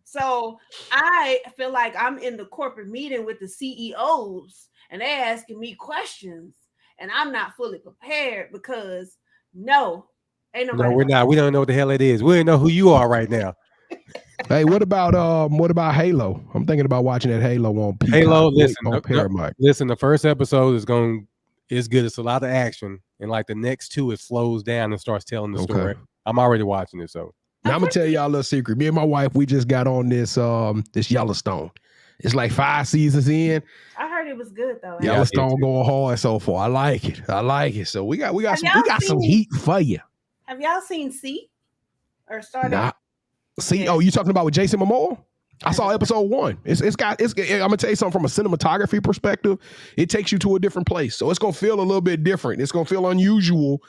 Speaker 3: So I feel like I'm in the corporate meeting with the CEOs and they're asking me questions and I'm not fully prepared because no, ain't nobody.
Speaker 5: No, we're not. We don't know what the hell it is. We don't know who you are right now.
Speaker 4: Hey, what about Halo? I'm thinking about watching that Halo on Peacock.
Speaker 5: Halo, listen,
Speaker 4: on Paramount.
Speaker 5: Listen, the first episode is good. It's a lot of action, and like the next two, it slows down and starts telling the story. I'm already watching it, so
Speaker 4: now I'm gonna tell y'all a little secret. Me and my wife, we just got on this Yellowstone. It's like 5 seasons in.
Speaker 3: I heard it was good though.
Speaker 4: Yellowstone going hard so far. I like it. So we got some heat for you.
Speaker 3: Have y'all seen C or started?
Speaker 4: Nah. See, oh, you talking about with Jason Momoa? I saw episode 1. It's I'm gonna tell you something from a cinematography perspective. It takes you to a different place, so it's gonna feel a little bit different. It's gonna feel unusual.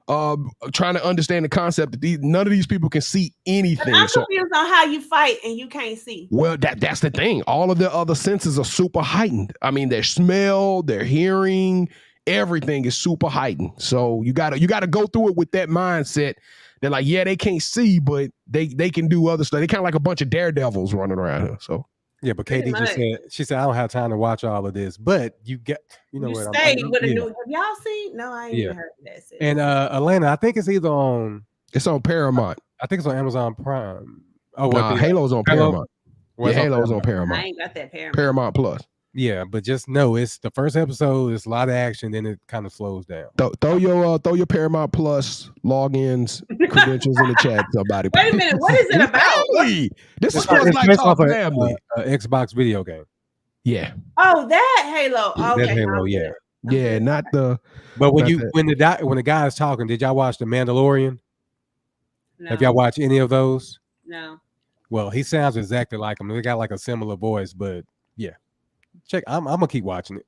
Speaker 4: Trying to understand the concept that none of these people can see anything.
Speaker 3: I'm confused on how you fight and you can't see.
Speaker 4: Well, that's the thing. All of the other senses are super heightened. I mean, their smell, their hearing, everything is super heightened. So you gotta go through it with that mindset. They're like, yeah, they can't see, but they can do other stuff. They kind of like a bunch of daredevils running around here. So
Speaker 5: yeah, but KD she said, I don't have time to watch all of this. But you
Speaker 3: stay with a new. Have y'all seen? No, I ain't even heard of that.
Speaker 5: And Atlanta, I think it's either on.
Speaker 4: It's on Paramount.
Speaker 5: I think it's on Amazon Prime.
Speaker 4: Oh, nah, Halo's on Paramount. Yeah, Halo's on Paramount.
Speaker 3: I ain't got that
Speaker 4: Paramount Plus.
Speaker 5: Yeah, but just know it's the first episode. It's a lot of action, then it kind of slows down.
Speaker 4: Throw your Paramount Plus logins, credentials in the chat. Somebody.
Speaker 3: Wait a minute, what is it about?
Speaker 4: This is SportsLifeTalk family.
Speaker 5: Xbox video game.
Speaker 4: Yeah.
Speaker 3: Oh, that Halo. Okay.
Speaker 5: That Halo, yeah.
Speaker 4: Yeah, not the.
Speaker 5: But when the guy is talking, did y'all watch The Mandalorian?
Speaker 3: No.
Speaker 5: Have y'all watched any of those?
Speaker 3: No.
Speaker 5: Well, he sounds exactly like him. They got like a similar voice, but yeah. Check. I'm gonna keep watching it.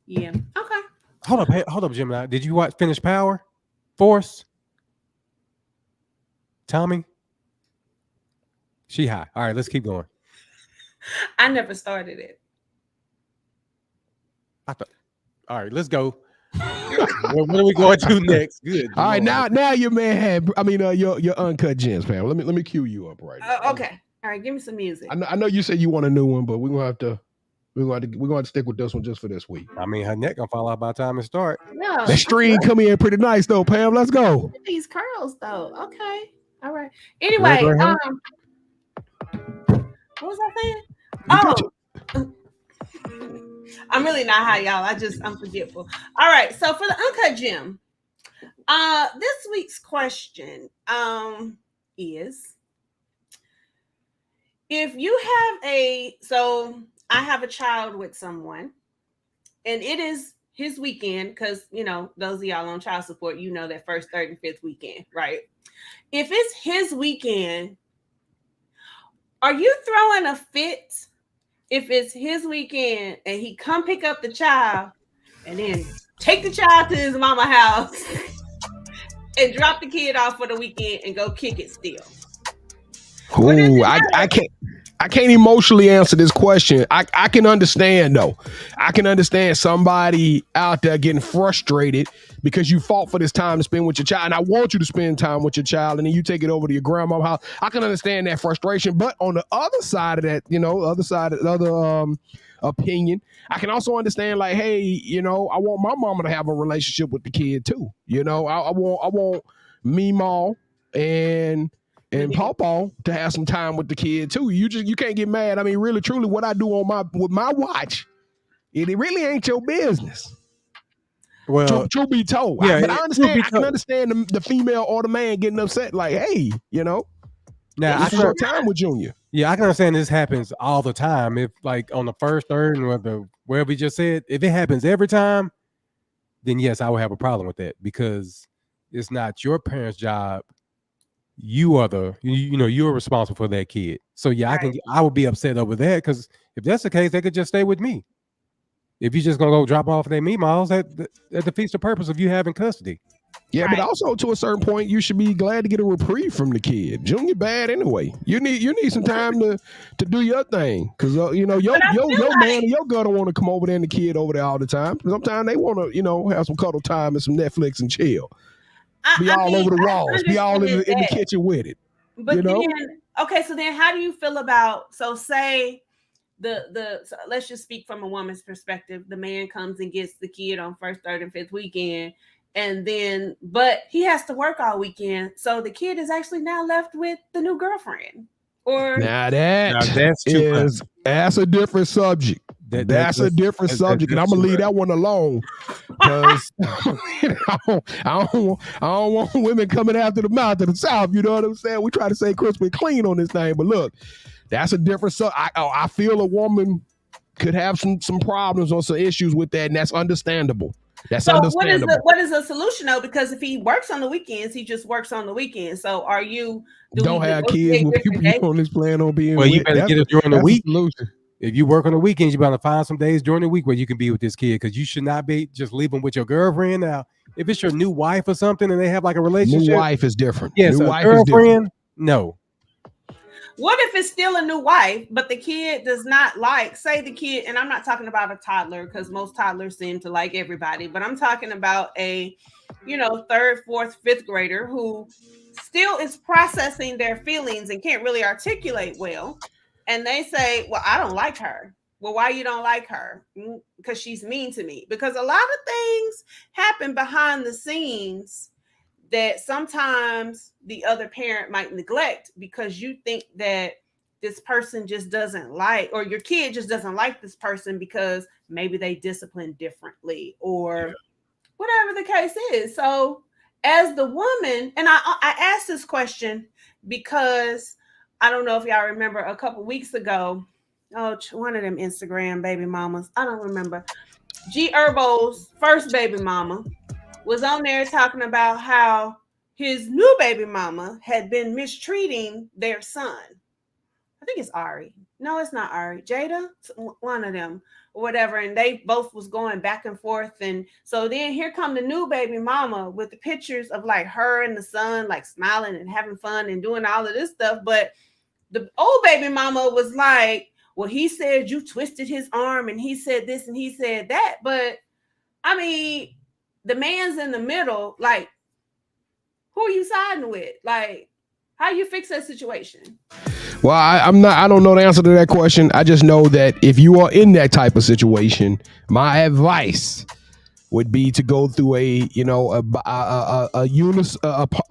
Speaker 3: Yeah. Okay.
Speaker 5: Hold up, Gemini. Did you finish Power Force? Tommy? She high. All right, let's keep going.
Speaker 3: I never started it.
Speaker 5: All right, let's go. What are we going to next? Good.
Speaker 4: All right, now your man had. I mean, your Uncut Gems, fam. Let me cue you up right now.
Speaker 3: Okay. All right, give me some music.
Speaker 4: I know you said you want a new one, but we're gonna have to stick with this one just for this week.
Speaker 5: I mean, her neck gonna fall out by the time it start.
Speaker 3: No,
Speaker 4: that string come in pretty nice though, Pam. Let's go.
Speaker 3: These curls though. Okay. All right. Anyway, what was I saying? I'm really not high, y'all. I'm forgetful. All right. So for the Uncut Gem, this week's question is, if you have I have a child with someone and it is his weekend, because those of y'all on child support, that first, third, and fifth weekend, right? If it's his weekend, are you throwing a fit if it's his weekend and he come pick up the child and then take the child to his mama house and drop the kid off for the weekend and go kick it still?
Speaker 4: Ooh, I can't emotionally answer this question. I can understand though. I can understand somebody out there getting frustrated because you fought for this time to spend with your child, and I want you to spend time with your child, and then you take it over to your grandma's house. I can understand that frustration, but on the other side of that, opinion, I can also understand like, hey, I want my mama to have a relationship with the kid too. I want Meemaw and and Pawpaw to have some time with the kid too. You can't get mad. I mean, really, truly, what I do with my watch, it really ain't your business.
Speaker 5: Well,
Speaker 4: truth be told,
Speaker 5: yeah,
Speaker 4: but I understand. I can understand the female or the man getting upset. Like, hey, now this is your time with Junior.
Speaker 5: Yeah, I can understand this happens all the time. If like on the first, third, and wherever we just said, if it happens every time, then yes, I would have a problem with that because it's not your parents' job. You are you're responsible for that kid. So yeah,
Speaker 3: Right.
Speaker 5: I would be upset over that because if that's the case, they could just stay with me. If you're just gonna go drop off their meatballs, that defeats the purpose of you having custody.
Speaker 4: Yeah, right. But also to a certain point, you should be glad to get a reprieve from the kid. Junior bad anyway. You need some time to do your thing because your man and your girl don't want to come over there and the kid over there all the time. Sometimes they want to have some cuddle time and some Netflix and chill. Be all over the walls. Be all in the kitchen with it.
Speaker 3: But then, okay, so then how do you feel about say so let's just speak from a woman's perspective. The man comes and gets the kid on first, third, and fifth weekend. And then, but he has to work all weekend. So the kid is actually now left with the new girlfriend.
Speaker 4: That's a different subject. That's a different subject. And I'm going to leave that one alone. Because I don't want women coming after the mouth of the South. You know what I'm saying? We try to say crisp and clean on this thing. But look, that's a different subject. I feel a woman could have some problems or some issues with that. And that's understandable. That's understandable.
Speaker 3: What is the solution though? Because if he works on the weekends, he just works on the weekends. So are you
Speaker 4: don't have kids with people you on this plan on being?
Speaker 5: Well, you better get it during the week. If you work on the weekends, you better find some days during the week where you can be with this kid because you should not be just leaving with your girlfriend. Now, if it's your new wife or something and they have like a relationship,
Speaker 4: new wife is different.
Speaker 5: Yes,
Speaker 4: new
Speaker 5: wife girlfriend. No.
Speaker 3: What if it's still a new wife, but the kid does not say the kid, and I'm not talking about a toddler because most toddlers seem to like everybody, but I'm talking about a, third, fourth, fifth grader who still is processing their feelings and can't really articulate well. And they say, well, I don't like her. Well, why you don't like her? Because she's mean to me. Because a lot of things happen behind the scenes that sometimes the other parent might neglect because you think that this person just doesn't like, or your kid just doesn't like this person because maybe they discipline differently or whatever the case is. So as the woman, and I asked this question because I don't know if y'all remember a couple weeks ago, one of them Instagram baby mamas, I don't remember, G Herbo's first baby mama was on there talking about how his new baby mama had been mistreating their son. I think it's Ari. No, it's not Ari. Jada, one of them or whatever. And they both was going back and forth. And so then here come the new baby mama with the pictures of like her and the son, like smiling and having fun and doing all of this stuff. But the old baby mama was like, well, he said you twisted his arm and he said this and he said that. But I mean, the man's in the middle, like, who are you siding with? Like, how you fix that situation?
Speaker 4: Well, I don't know the answer to that question. I just know that if you are in that type of situation, my advice would be to go through a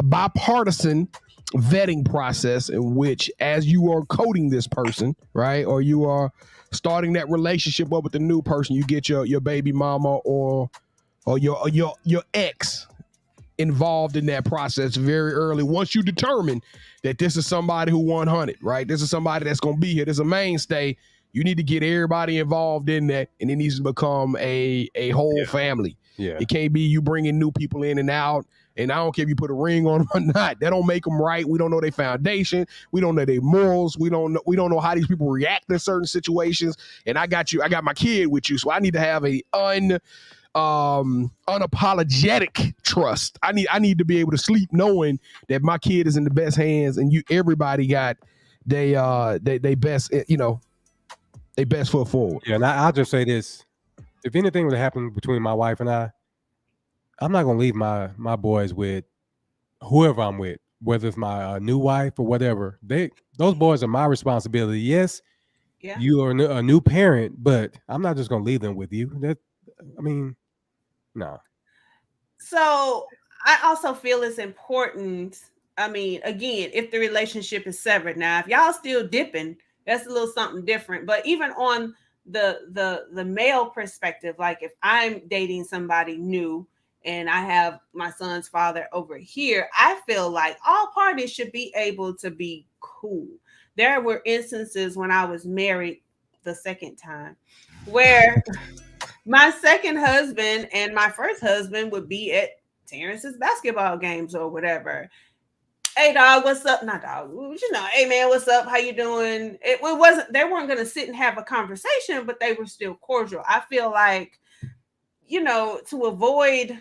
Speaker 4: bipartisan vetting process in which, as you are courting this person, right, or you are starting that relationship up with the new person, you get your baby mama or your ex involved in that process very early. Once you determine that this is somebody who 100, right? This is somebody that's going to be here. This is a mainstay. You need to get everybody involved in that, and it needs to become a whole family.
Speaker 5: Yeah. It
Speaker 4: can't be you bringing new people in and out, and I don't care if you put a ring on them or not. That don't make them right. We don't know their foundation. We don't know their morals. We don't know how these people react in certain situations. And I got my kid with you, so I need to have a unapologetic trust. I need to be able to sleep knowing that my kid is in the best hands, and everybody got they best they best foot forward.
Speaker 5: Yeah, and I'll just say this: if anything would happen between my wife and I'm not gonna leave my boys with whoever I'm with, whether it's my new wife or whatever. Those boys are my responsibility. Yes, you are a new parent, but I'm not just gonna leave them with you. No.
Speaker 3: So I also feel it's important I mean, again, if the relationship is severed. Now, if y'all still dipping, that's a little something different. But even on the male perspective, like if I'm dating somebody new and I have my son's father over here, I feel like all parties should be able to be cool. There were instances when I was married the second time where my second husband and my first husband would be at Terrence's basketball games or whatever. Hey dog, what's up? Not dog, hey man, what's up? How you doing? It wasn't, they weren't gonna sit and have a conversation, but they were still cordial. I feel like, to avoid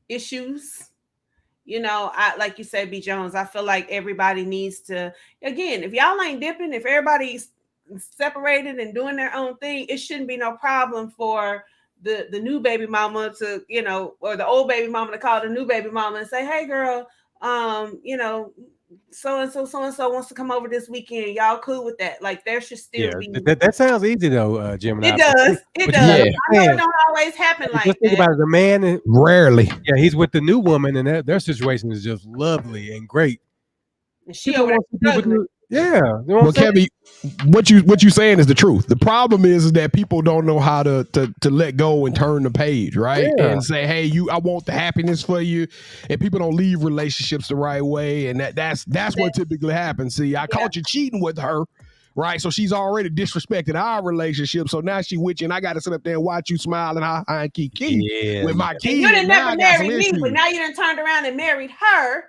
Speaker 3: issues, I like you said, B Jones, I feel like everybody needs to, again, if y'all ain't dipping, if everybody's separated and doing their own thing, it shouldn't be no problem for the new baby mama to, or the old baby mama to call the new baby mama and say, hey girl, so and so wants to come over this weekend. Y'all cool with that? Like there should still be.
Speaker 5: That sounds easy though, Gemini.
Speaker 3: It does. It does.
Speaker 4: Yeah.
Speaker 3: I know it don't always happen like
Speaker 5: just think
Speaker 3: that.
Speaker 5: about it. The man,
Speaker 4: Rarely.
Speaker 5: yeah, he's with the new woman, and their situation is just lovely and great.
Speaker 3: And she
Speaker 5: People
Speaker 3: over there
Speaker 5: want to be with
Speaker 3: struggling.
Speaker 5: you. Yeah. You know
Speaker 4: Well, Kevin, what you saying is the truth. The problem is that people don't know how to let go and turn the page, right?
Speaker 5: Yeah.
Speaker 4: And say, hey, I want the happiness for you. And people don't leave relationships the right way. And that's what typically happens. See, I caught you cheating with her, right? So she's already disrespected our relationship. So now she with you, and I got to sit up there and watch you smiling and kiki with my kids.
Speaker 3: You didn't
Speaker 4: Now
Speaker 3: never
Speaker 4: I got some
Speaker 3: marry me,
Speaker 4: issues.
Speaker 3: but now you done turned around and married her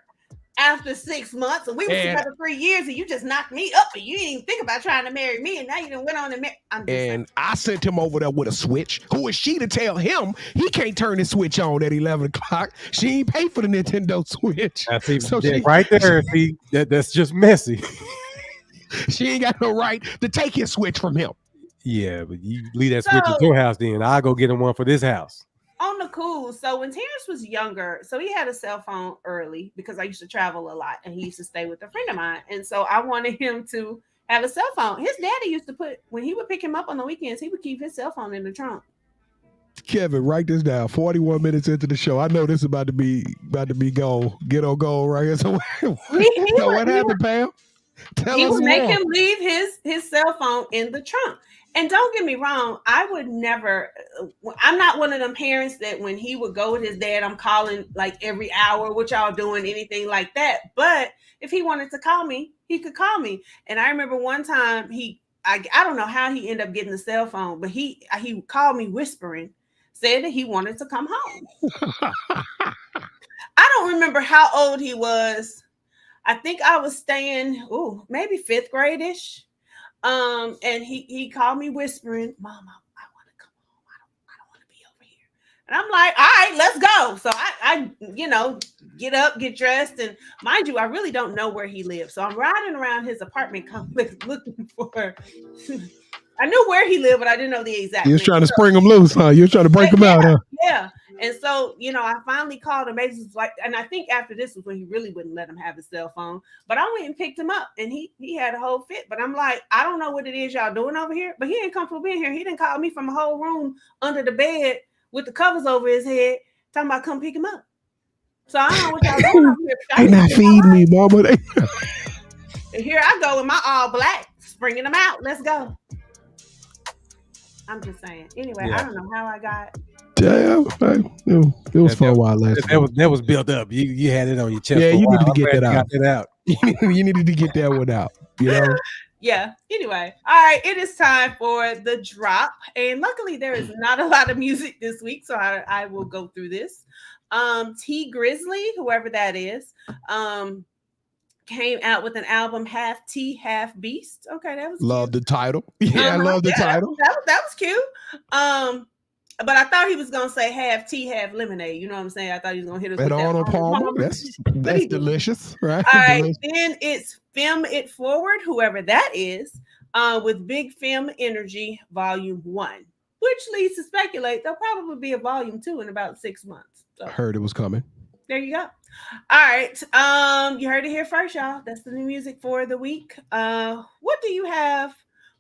Speaker 3: after 6 months, and we were together 3 years, and you just knocked me up, and you didn't even think about trying to marry me, and now you done went on and married.
Speaker 4: And I sent him over there with a switch. Who is she to tell him he can't turn his switch on at 11 o'clock? She ain't pay for the Nintendo Switch.
Speaker 5: So right there, see, that's just messy.
Speaker 4: She ain't got no right to take his switch from him.
Speaker 5: Yeah, but you leave that switch at your house, then I'll go get him one for this house.
Speaker 3: On the cool. So when Terrence was younger, so he had a cell phone early because I used to travel a lot and he used to stay with a friend of mine. And so I wanted him to have a cell phone. His daddy used to when he would pick him up on the weekends, he would keep his cell phone in the trunk.
Speaker 4: Kevin, write this down. 41 minutes into the show. I know this is about to be goal. Get on goal right here. So what happened, Pam?
Speaker 3: He would make him leave his cell phone in the trunk. And don't get me wrong, I would never, I'm not one of them parents that when he would go with his dad, I'm calling like every hour, what y'all doing, anything like that. But if he wanted to call me, he could call me. And I remember one time I don't know how he ended up getting the cell phone, but he called me whispering, said that he wanted to come home. I don't remember how old he was. I think I was staying, maybe 5th grade-ish. And he called me whispering, Mom, I want to come home. I don't want to be over here. And I'm like, all right, let's go. So I get up, get dressed. And mind you, I really don't know where he lives. So I'm riding around his apartment complex looking for, I knew where he lived, but I didn't know the exact.
Speaker 4: You was trying to spring him loose, huh? You was trying to break him out, huh?
Speaker 3: Yeah. And so, I finally called him. And I think after this was when he really wouldn't let him have his cell phone. But I went and picked him up, and he had a whole fit. But I'm like, I don't know what it is y'all doing over here. But he ain't comfortable being here. He didn't call me from a whole room under the bed with the covers over his head, talking about come pick him up. So I don't know what y'all doing over here.
Speaker 4: They not feeding me, mama.
Speaker 3: And here I go in my all black, springing them out. Let's go. I'm just saying. Anyway, I don't know how I got.
Speaker 4: Yeah, it was for a while last time.
Speaker 5: That was built up. You had it on your chest.
Speaker 4: Yeah, you needed to get that
Speaker 5: out.
Speaker 4: You needed to get that one out.
Speaker 3: Yeah. Anyway, all right. It is time for the drop, and luckily there is not a lot of music this week, so I will go through this. T Grizzly, whoever that is, came out with an album, Half T, Half Beast. Okay, that was
Speaker 4: love the title. Yeah, I love the title.
Speaker 3: That was cute. But I thought he was gonna say half tea, half lemonade. You know what I'm saying? I thought he was gonna hit us with that. Arnold Palmer.
Speaker 4: That's delicious, right?
Speaker 3: All right. Then it's Film It Forward, whoever that is, with Big Film Energy Volume 1, which leads to speculate there'll probably be a Volume 2 in about 6 months. So,
Speaker 4: I heard it was coming.
Speaker 3: There you go. All right. You heard it here first, y'all. That's the new music for the week. What do you have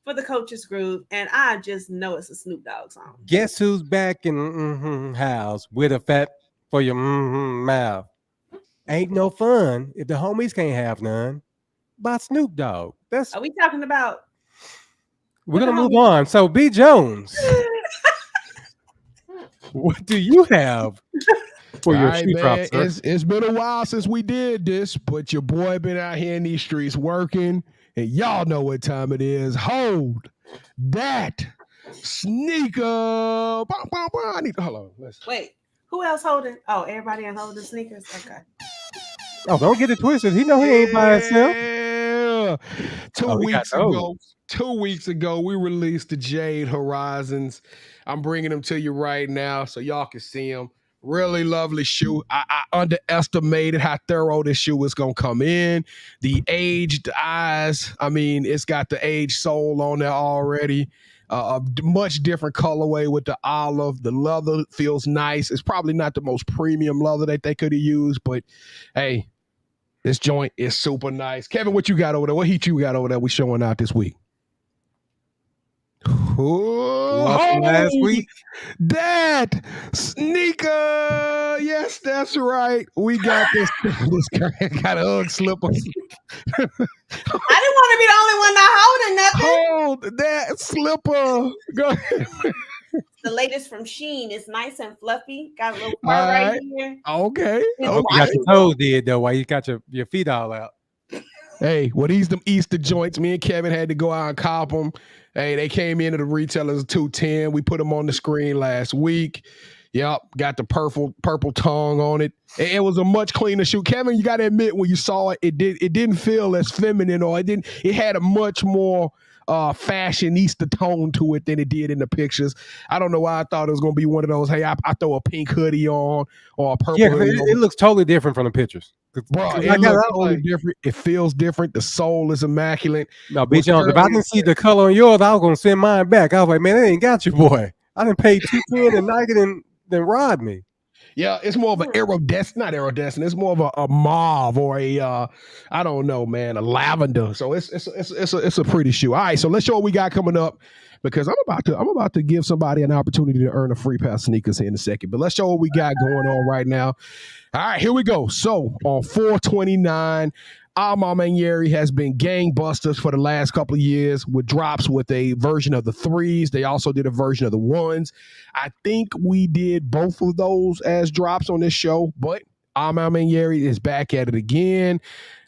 Speaker 3: for the Coach's Groove? And I just know it's a Snoop Dogg song.
Speaker 5: Guess who's back in house with a fat for your mouth? Ain't No Fun If the Homies Can't Have None by Snoop Dogg.
Speaker 3: Are we talking about?
Speaker 5: We're gonna move on. So B Jones, what do you have for your shoe drop, sir?
Speaker 4: It's been a while since we did this, but your boy been out here in these streets working, and y'all know what time it is. Hold that sneaker. I need to hold on.
Speaker 3: Wait, who else holding? Oh, everybody in holding sneakers. Okay.
Speaker 5: Oh, don't get it twisted. He know he ain't by himself.
Speaker 4: Yeah. 2 weeks ago, we released the Jade Horizons. I'm bringing them to you right now so y'all can see them. Really lovely shoe. I underestimated how thorough this shoe was going to come in. The aged eyes, I mean, it's got the aged sole on there already. A much different colorway with the olive. The leather feels nice. It's probably not the most premium leather that they could have used, but hey, this joint is super nice. Kevin, what you got over there? What heat you got over there we showing out this week?
Speaker 5: Last week?
Speaker 4: That sneaker. Yes, that's right. We got this. This guy got a Ugg slipper.
Speaker 3: I didn't want to be the only one not holding nothing.
Speaker 4: Hold that slipper. Go ahead.
Speaker 3: The latest from Shein. It's nice and fluffy. Got a little part right here.
Speaker 4: Okay.
Speaker 5: I hope you got your toes did though, while you got your feet all out.
Speaker 4: Hey, well, these them Easter joints. Me and Kevin had to go out and cop them. Hey, they came into the retailers $210. We put them on the screen last week. Yep, got the purple tongue on it. It was a much cleaner shoe. Kevin, you got to admit, when you saw it, it didn't feel as feminine, or it had a much more fashionista tone to it than it did in the pictures. I don't know why I thought it was going to be one of those, hey, I throw a pink hoodie on or a purple hoodie on.
Speaker 5: It looks totally different from the pictures.
Speaker 4: Bro, it looks totally different. It feels different. The sole is immaculate.
Speaker 5: No, B. Jones, if I didn't see the color on yours, I was going to send mine back. I was like, man, they ain't got you, boy. I didn't pay $210 and Nike then rod me.
Speaker 4: Yeah, it's more of an not iridescent. It's more of a mauve or a I don't know, man, a lavender. So it's a pretty shoe. All right, so let's show what we got coming up, because I'm about to give somebody an opportunity to earn a free pair of sneakers here in a second. But let's show what we got going on right now. All right, here we go. So on 4/29, Alma Manieri has been gangbusters for the last couple of years with drops with a version of the 3s. They also did a version of the 1s. I think we did both of those as drops on this show, but Alma Manieri is back at it again.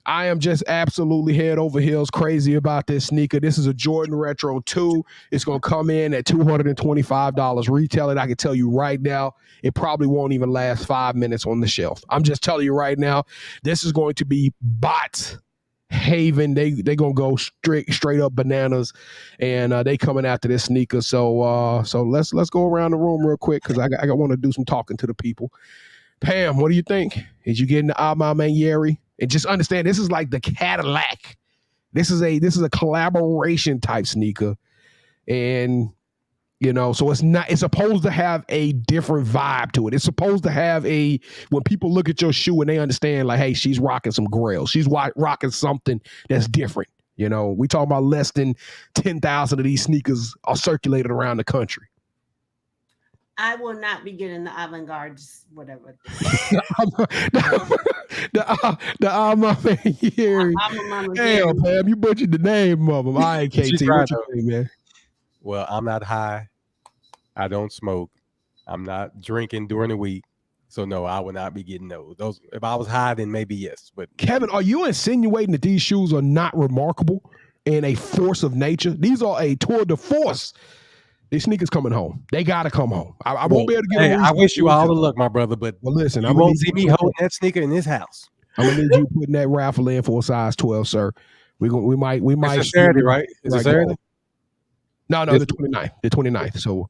Speaker 4: I am just absolutely head over heels crazy about this sneaker. This is a Jordan Retro 2. It's going to come in at $225 retail. And I can tell you right now, it probably won't even last 5 minutes on the shelf. I'm just telling you right now, this is going to be bots haven. They're going to go straight up bananas, and they coming after this sneaker. So let's go around the room real quick, because I want to do some talking to the people. Pam, what do you think? Did you get into Alma Manieri? And just understand, this is like the Cadillac. This is a collaboration type sneaker. And, you know, so it's supposed to have a different vibe to it. It's supposed to have when people look at your shoe and they understand, like, hey, she's rocking some grail. She's rocking something that's different. You know, we talking about less than 10,000 of these sneakers are circulated around the country.
Speaker 3: I will not be getting the avant-garde, whatever.
Speaker 4: The Alma Manieri. Damn, Pam, you butchered the name of them. All right, KT, what you think, man?
Speaker 5: Well, I'm not high. I don't smoke. I'm not drinking during the week. So, no, I would not be getting those. If I was high, then maybe yes. But
Speaker 4: Kevin, are you insinuating that these shoes are not remarkable and a force of nature? These are a tour de force. These sneakers coming home. They gotta come home. I won't be able to get.
Speaker 5: Hey, I wish you all the luck, my brother. But
Speaker 4: listen,
Speaker 5: you won't see me holding that sneaker in this house.
Speaker 4: I'm gonna need you putting that raffle in for a size 12, sir. We might.
Speaker 5: It's a Saturday, right? Is it Saturday?
Speaker 4: No, the 29th. The 29th. So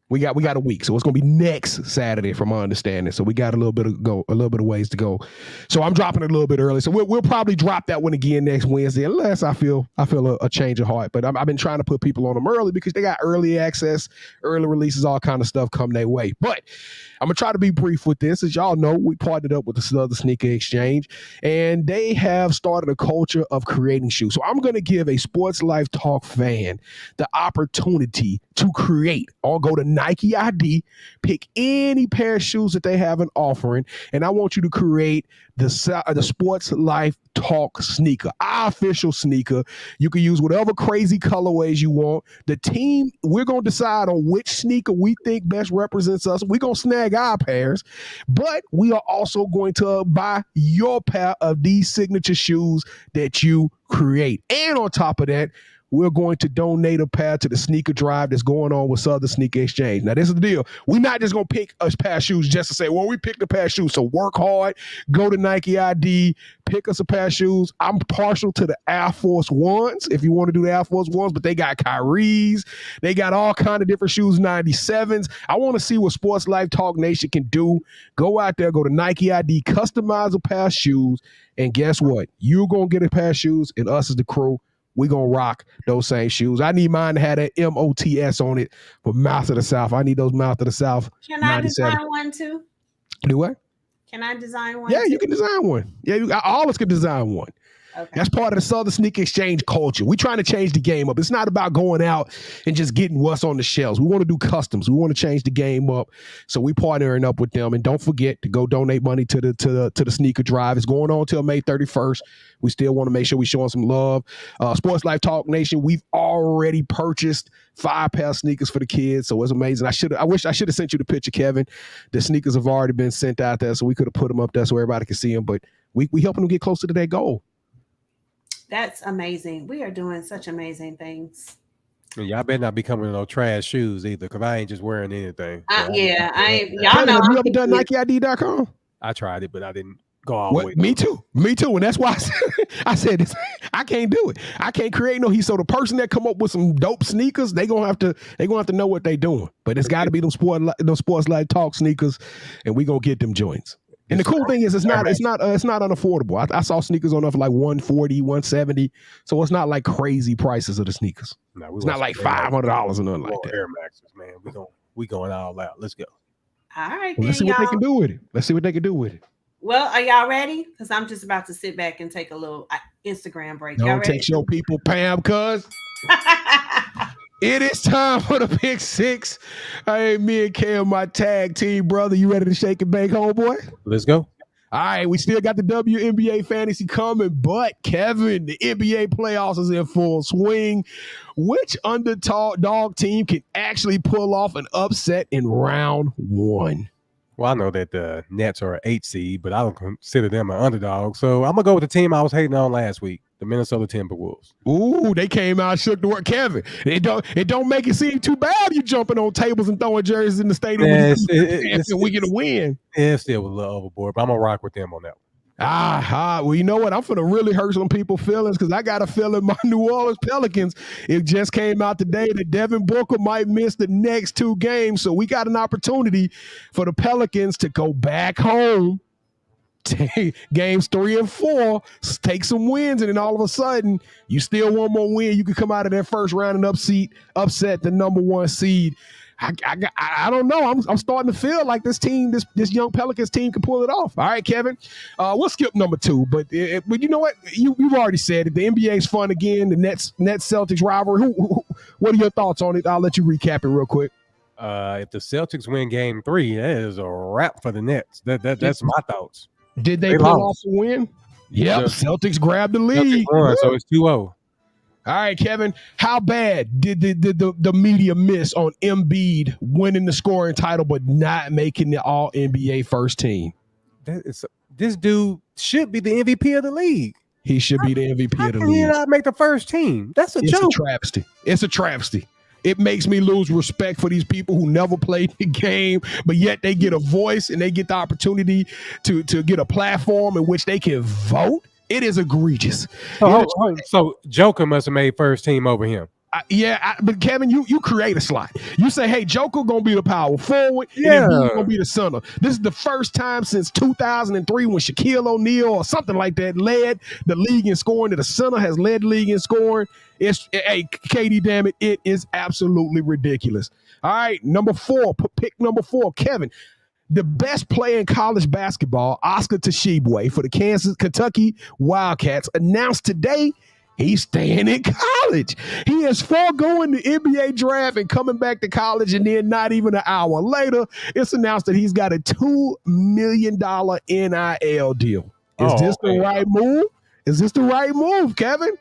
Speaker 4: we got a week. So it's gonna be next Saturday, from my understanding. So we got a little bit of ways to go. So I'm dropping it a little bit early. So we'll probably drop that one again next Wednesday, unless I feel a change of heart. But I've been trying to put people on them early, because they got early access, early releases, all kind of stuff come their way. But I'm gonna try to be brief with this. As y'all know, we partnered up with the Southern Sneaker Exchange, and they have started a culture of creating shoes. So I'm gonna give a Sports Life Talk fan the opportunity to create, or go to Nike ID, pick any pair of shoes that they have an offering, and I want you to create the Sports Life Talk sneaker, our official sneaker. You can use whatever crazy colorways you want. The team, we're going to decide on which sneaker we think best represents us. We're going to snag our pairs, but we are also going to buy your pair of these signature shoes that you create. And on top of that, we're going to donate a pair to the sneaker drive that's going on with Southern Sneaker Exchange. Now, this is the deal. We're not just going to pick a pair of shoes just to say, well, we picked a pair of shoes. So work hard, go to Nike ID, pick us a pair of shoes. I'm partial to the Air Force Ones, if you want to do the Air Force Ones, but they got Kyrie's. They got all kind of different shoes, 97s. I want to see what Sports Life Talk Nation can do. Go out there, go to Nike ID, customize a pair of shoes, and guess what? You're going to get a pair of shoes, and us as the crew, we're going to rock those same shoes. I need mine to have that MOTS on it for Mouth of the South. I need those Mouth of the South.
Speaker 3: Can I design one too?
Speaker 4: Do what?
Speaker 3: Can I design one?
Speaker 4: Yeah,
Speaker 3: too?
Speaker 4: you can design one. Yeah, I always can design one. Okay. That's part of the Southern Sneaker Exchange culture. We're trying to change the game up. It's not about going out and just getting what's on the shelves. We want to do customs. We want to change the game up. So we partnering up with them. And don't forget to go donate money to the sneaker drive. It's going on till May 31st. We still want to make sure we showing some love. Sports Life Talk Nation, we've already purchased 5 pair of sneakers for the kids. So it's amazing. I wish I should have sent you the picture, Kevin. The sneakers have already been sent out there, so we could have put them up there so everybody can see them. But we helping them get closer to that goal.
Speaker 3: That's amazing. We are doing such amazing things.
Speaker 5: Y'all better not be coming in no trash shoes either, because I ain't just wearing anything. So
Speaker 3: I ain't. Y'all
Speaker 4: Kevin,
Speaker 3: know.
Speaker 4: have you ever done NikeID.com?
Speaker 5: I tried it, but I didn't go all the way.
Speaker 4: Me too. And that's why I said this. I can't do it. I can't create no heat. So the person that come up with some dope sneakers, they gonna have to know what they doing. But it's got to be those Sports Life Talk sneakers, and we gonna get them joints. And the cool thing is, it's not unaffordable. I saw sneakers on there for like $140, $170. So it's not like crazy prices of the sneakers. No, it's not like $500 or nothing like that.
Speaker 5: Air Maxes, man. We going all out. Let's go.
Speaker 3: All right.
Speaker 4: Well, let's see what they can do with it.
Speaker 3: Well, are y'all ready? Because I'm just about to sit back and take a little Instagram break.
Speaker 4: Don't text your people, Pam, cuz. It is time for the Pick Six. Hey, me and Cam, my tag team, brother. You ready to shake and bake, homeboy?
Speaker 5: Let's go.
Speaker 4: All right, we still got the WNBA fantasy coming, but Kevin, the NBA playoffs is in full swing. Which underdog team can actually pull off an upset in round 1?
Speaker 5: Well, I know that the Nets are an 8 seed, but I don't consider them an underdog. So I'm going to go with the team I was hating on last week, the Minnesota Timberwolves.
Speaker 4: Ooh, they came out, shook the work. Kevin, it don't make it seem too bad you jumping on tables and throwing jerseys in the stadium. We get a win.
Speaker 5: Yeah, it still was a little overboard, but I'm going to rock with them on that one.
Speaker 4: Well, you know what? I'm finna really hurt some people's feelings because I got a feeling my New Orleans Pelicans, it just came out today that Devin Booker might miss the next 2 games. So we got an opportunity for the Pelicans to go back home, take games 3 and 4, take some wins, and then all of a sudden, you still one more win. You could come out of that first round and upset the number 1 seed. I don't know. I'm starting to feel like this team, this young Pelicans team, can pull it off. All right, Kevin. We'll skip number 2, but you know what? You've already said it. The NBA is fun again. The Nets Celtics rivalry. What are your thoughts on it? I'll let you recap it real quick.
Speaker 5: If the Celtics win Game 3, that is a wrap for the Nets. That's my thoughts.
Speaker 4: Did they pull off a win? Yep. Celtics grabbed the lead.
Speaker 5: So it's 2-0.
Speaker 4: All right, Kevin, how bad did the media miss on Embiid winning the scoring title but not making the All-NBA first team?
Speaker 5: This dude should be the MVP of the league.
Speaker 4: He should be the MVP of the league.
Speaker 5: He did not make the first team. That's a joke.
Speaker 4: It's a travesty. It makes me lose respect for these people who never played the game, but yet they get a voice and they get the opportunity to get a platform in which they can vote. It is egregious.
Speaker 5: So Joker must have made first team over him.
Speaker 4: But Kevin, you create a slot. You say, hey, Joker gonna be the power forward, and he's gonna be the center. This is the first time since 2003 when Shaquille O'Neal or something like that led the league in scoring, that the center has led the league in scoring. Hey, Katie, damn it, it is absolutely ridiculous. All right, pick number 4, Kevin. The best player in college basketball, Oscar Tshiebwe for the Kentucky Wildcats, announced today He's staying in college. He is foregoing the NBA draft and coming back to college, and then not even an hour later, it's announced that he's got a $2 million NIL deal. Is this the right move? Is this the right move, Kevin?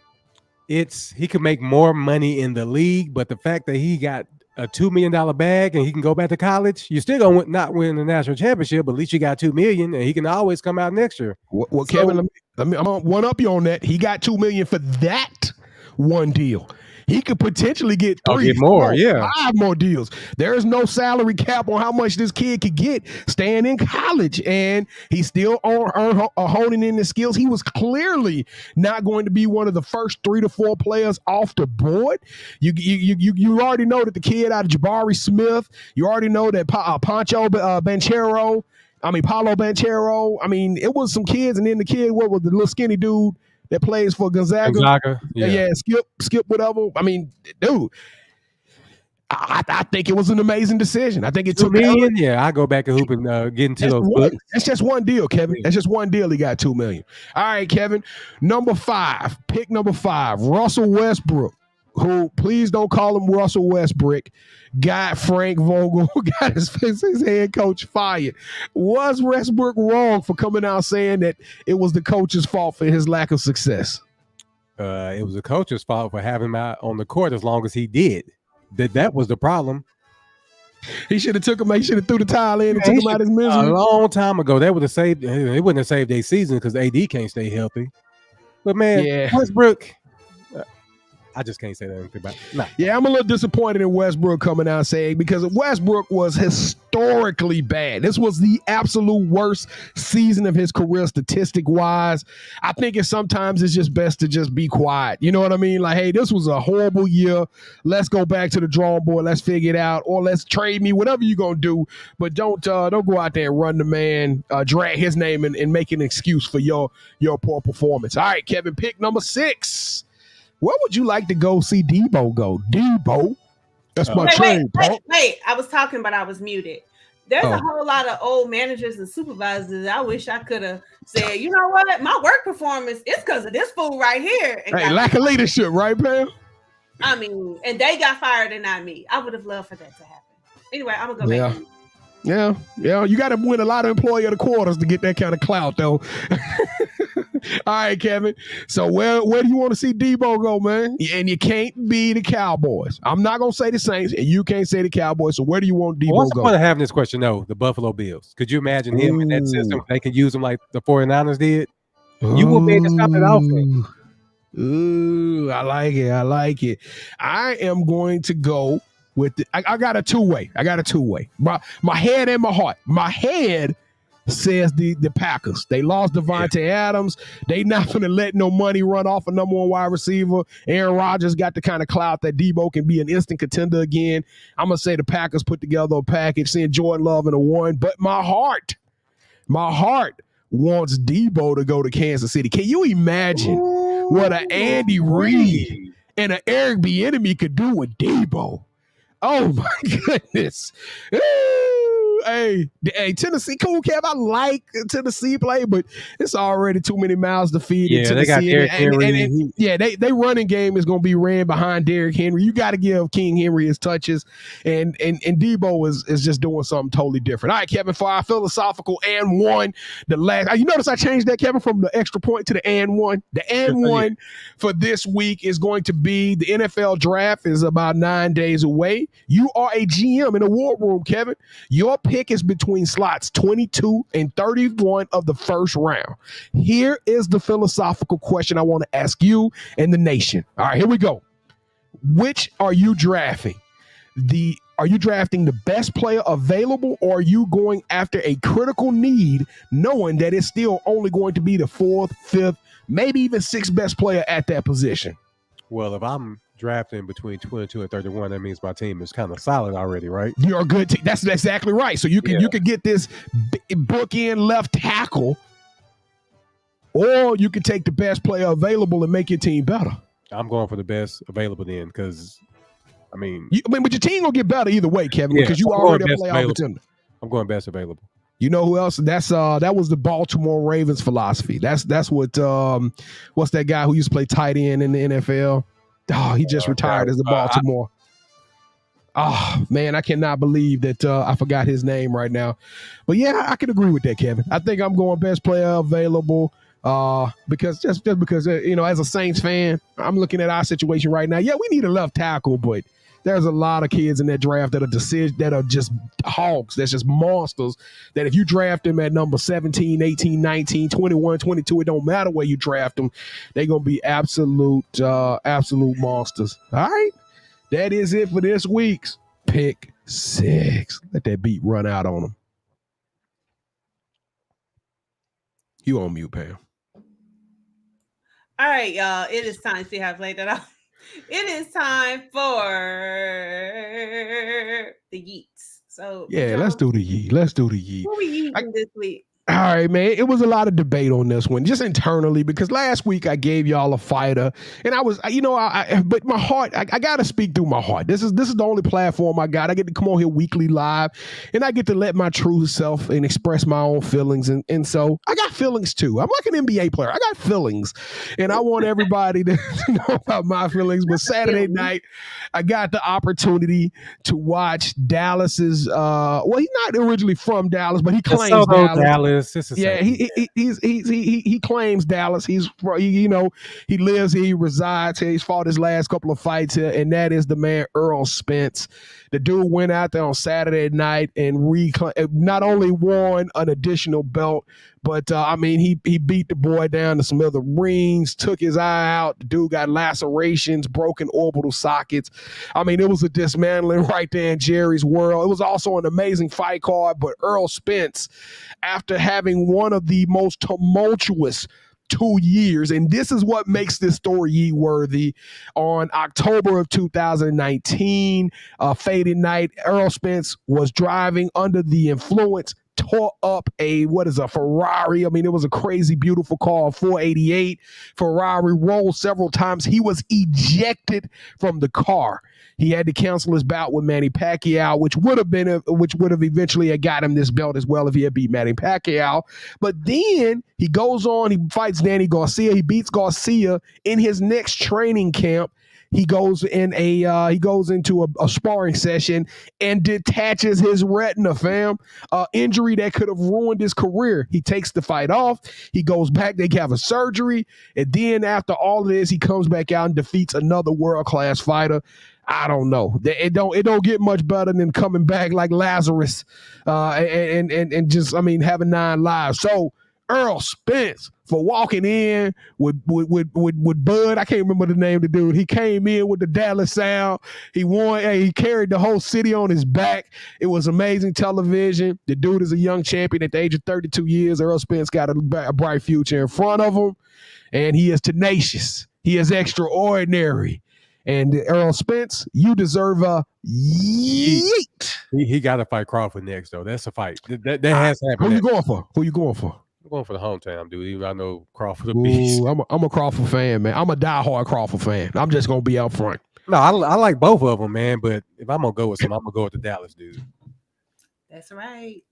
Speaker 5: He could make more money in the league, but the fact that he got a $2 million bag and he can go back to college, you're still gonna not win the national championship, but at least you got $2 million, and he can always come out next year.
Speaker 4: Well, Kevin, I'm gonna one up you on that. He got $2 million for that one deal. He could potentially get 3 more, 5 more deals. There is no salary cap on how much this kid could get staying in college, and he's still honing in his skills. He was clearly not going to be one of the first 3 to 4 players off the board. You already know that the kid out of Jabari Smith. You already know that Paolo Banchero. I mean, it was some kids, and then the kid, what was the little skinny dude that plays for Gonzaga? Yeah, Skip, whatever. I mean, dude, I think it was an amazing decision. I think it took $2 million.
Speaker 5: Yeah, I go back and hoop and get into those books.
Speaker 4: That's just one deal, Kevin. That's just one deal. He got $2 million. All right, Kevin. Pick number 5, Russell Westbrook, who, please don't call him Russell Westbrook, got Frank Vogel, got his head coach fired. Was Westbrook wrong for coming out saying that it was the coach's fault for his lack of success?
Speaker 5: It was the coach's fault for having him out on the court as long as he did. That was the problem.
Speaker 4: He should have took him. He should have threw the tile in and took him out of his misery.
Speaker 5: A long time ago, that would have saved. It wouldn't have saved their season because AD can't stay healthy. But man, Westbrook. I just can't say that anything about it. No.
Speaker 4: Yeah, I'm a little disappointed in Westbrook coming out saying, because Westbrook was historically bad. This was the absolute worst season of his career statistic-wise. I think sometimes it's just best to just be quiet. You know what I mean? Like, hey, this was a horrible year. Let's go back to the drawing board. Let's figure it out, or let's trade me, whatever you're going to do. But don't go out there and run the man, drag his name and make an excuse for your poor performance. All right, Kevin, pick number 6. Where would you like to go see Debo go? Debo? That's my train, Paul.
Speaker 3: Wait, I was talking, but I was muted. There's a whole lot of old managers and supervisors. I wish I could have said, you know what? My work performance is because of this fool right here.
Speaker 4: Hey, lack of leadership, right, Pam?
Speaker 3: I mean, and they got fired and not me. I would have loved for that to happen. Anyway, I'm going to go back.
Speaker 4: Yeah. You got to win a lot of employee of the quarters to get that kind of clout, though. All right, Kevin. So where do you want to see Debo go, man? And you can't be the Cowboys. I'm not going to say the Saints, and you can't say the Cowboys. So where do you want Debo
Speaker 5: What's
Speaker 4: go?
Speaker 5: the point of having this question? No, the Buffalo Bills. Could you imagine him in that system? They could use him like the 49ers did. You will be able to stop that offense.
Speaker 4: Ooh, I like it. I am going to go with I got a two-way. My head and my heart. My head says the Packers. They lost Devontae Adams. They not going to let no money run off a number 1 wide receiver. Aaron Rodgers got the kind of clout that Debo can be an instant contender again. I'm going to say the Packers put together a package, seeing Jordan Love in a 1. But my heart wants Debo to go to Kansas City. Can you imagine what an Andy Reid and an Eric Bieniemy could do with Debo? Oh, my goodness. Hey, Tennessee, cool, Kev. I like Tennessee play, but it's already too many mouths to feed in Tennessee.
Speaker 5: They got Derrick Henry.
Speaker 4: They running game is going to be ran behind Derrick Henry. You got to give King Henry his touches, and Debo is just doing something totally different. All right, Kevin, for our philosophical and 1, the last. You notice I changed that, Kevin, from the extra point to the and 1. The and 1 for this week is going to be the NFL draft is about 9 days away. You are a GM in a war room, Kevin. Your pick is between slots 22 and 31 of the first round. Here is the philosophical question I want to ask you and the nation. All right, here we go. Which are you drafting? Are you drafting the best player available, or are you going after a critical need, knowing that it's still only going to be the 4th, 5th, maybe even 6th best player at that position?
Speaker 5: Well, if I'm drafting between 22 and 31, that means my team is kind of solid already, right?
Speaker 4: You're a good team. That's exactly right. So you could get this bookend left tackle, or you could take the best player available and make your team better.
Speaker 5: I'm going for the best available then, because I mean,
Speaker 4: but your team will get better either way, Kevin, because you already a playoff contender.
Speaker 5: I'm going best available.
Speaker 4: You know who else? That was the Baltimore Ravens philosophy. That's what what's that guy who used to play tight end in the NFL? Oh, he just retired as the Baltimore. Oh man, I cannot believe that I forgot his name right now. But yeah, I can agree with that, Kevin. I think I'm going best player available. Because just because as a Saints fan, I'm looking at our situation right now. Yeah, we need a left tackle, but there's a lot of kids in that draft that are just hogs. That's just monsters. That if you draft them at number 17, 18, 19, 21, 22, it don't matter where you draft them. They're gonna be absolute monsters. All right, that is it for this week's Pick Six. Let that beat run out on them. You on mute, Pam.
Speaker 3: All right, y'all. It is time. See how I played that out? It is time for the yeets. So
Speaker 4: yeah, let's do the yeet.
Speaker 3: What were you eating this week?
Speaker 4: All right, man. It was a lot of debate on this one, just internally, because last week I gave y'all a fighter, and I was, but my heart, I got to speak through my heart. This is the only platform I got. I get to come on here weekly live, and I get to let my true self and express my own feelings, and so I got feelings too. I'm like an NBA player. I got feelings, and I want everybody to know about my feelings. But Saturday night, I got the opportunity to watch Dallas's. Well, he's not originally from Dallas, but he claims Dallas. Yeah, he claims Dallas. He lives here, he resides here. He's fought his last couple of fights here, and that is the man Errol Spence. The dude went out there on Saturday night and not only won an additional belt, but he beat the boy down to some other rings, took his eye out. The dude got lacerations, broken orbital sockets. It was a dismantling right there in Jerry's world. It was also an amazing fight card, but Errol Spence, after having one of the most tumultuous 2 years, and this is what makes this story yeet worthy. On October of 2019, faded night, Errol Spence was driving under the influence, tore up a Ferrari. It was a crazy, beautiful car, 488 Ferrari, rolled several times. He was ejected from the car. He had to cancel his bout with Manny Pacquiao, which would have eventually got him this belt as well if he had beat Manny Pacquiao. But then he goes on, he fights Danny Garcia. He beats Garcia in his next training camp. He goes into a sparring session and detaches his retina, fam. Injury that could have ruined his career. He takes the fight off. He goes back. They have a surgery, and then after all of this, he comes back out and defeats another world-class fighter. I don't know. It don't get much better than coming back like Lazarus, and just having 9 lives. So Errol Spence for walking in with Bud. I can't remember the name of the dude. He came in with the Dallas sound. He won. He carried the whole city on his back. It was amazing television. The dude is a young champion at the age of 32 years. Errol Spence got a bright future in front of him, and he is tenacious. He is extraordinary. And Errol Spence, you deserve a yeet.
Speaker 5: He got to fight Crawford next, though. That's a fight. That has to happen.
Speaker 4: Who you going for?
Speaker 5: I'm going for the hometown, dude. Even I know Crawford's a beast.
Speaker 4: I'm a Crawford fan, man. I'm a diehard Crawford fan. I'm just going to be up front.
Speaker 5: No, I like both of them, man. But if I'm going to go with some, I'm going to go with the Dallas dude.
Speaker 3: That's right.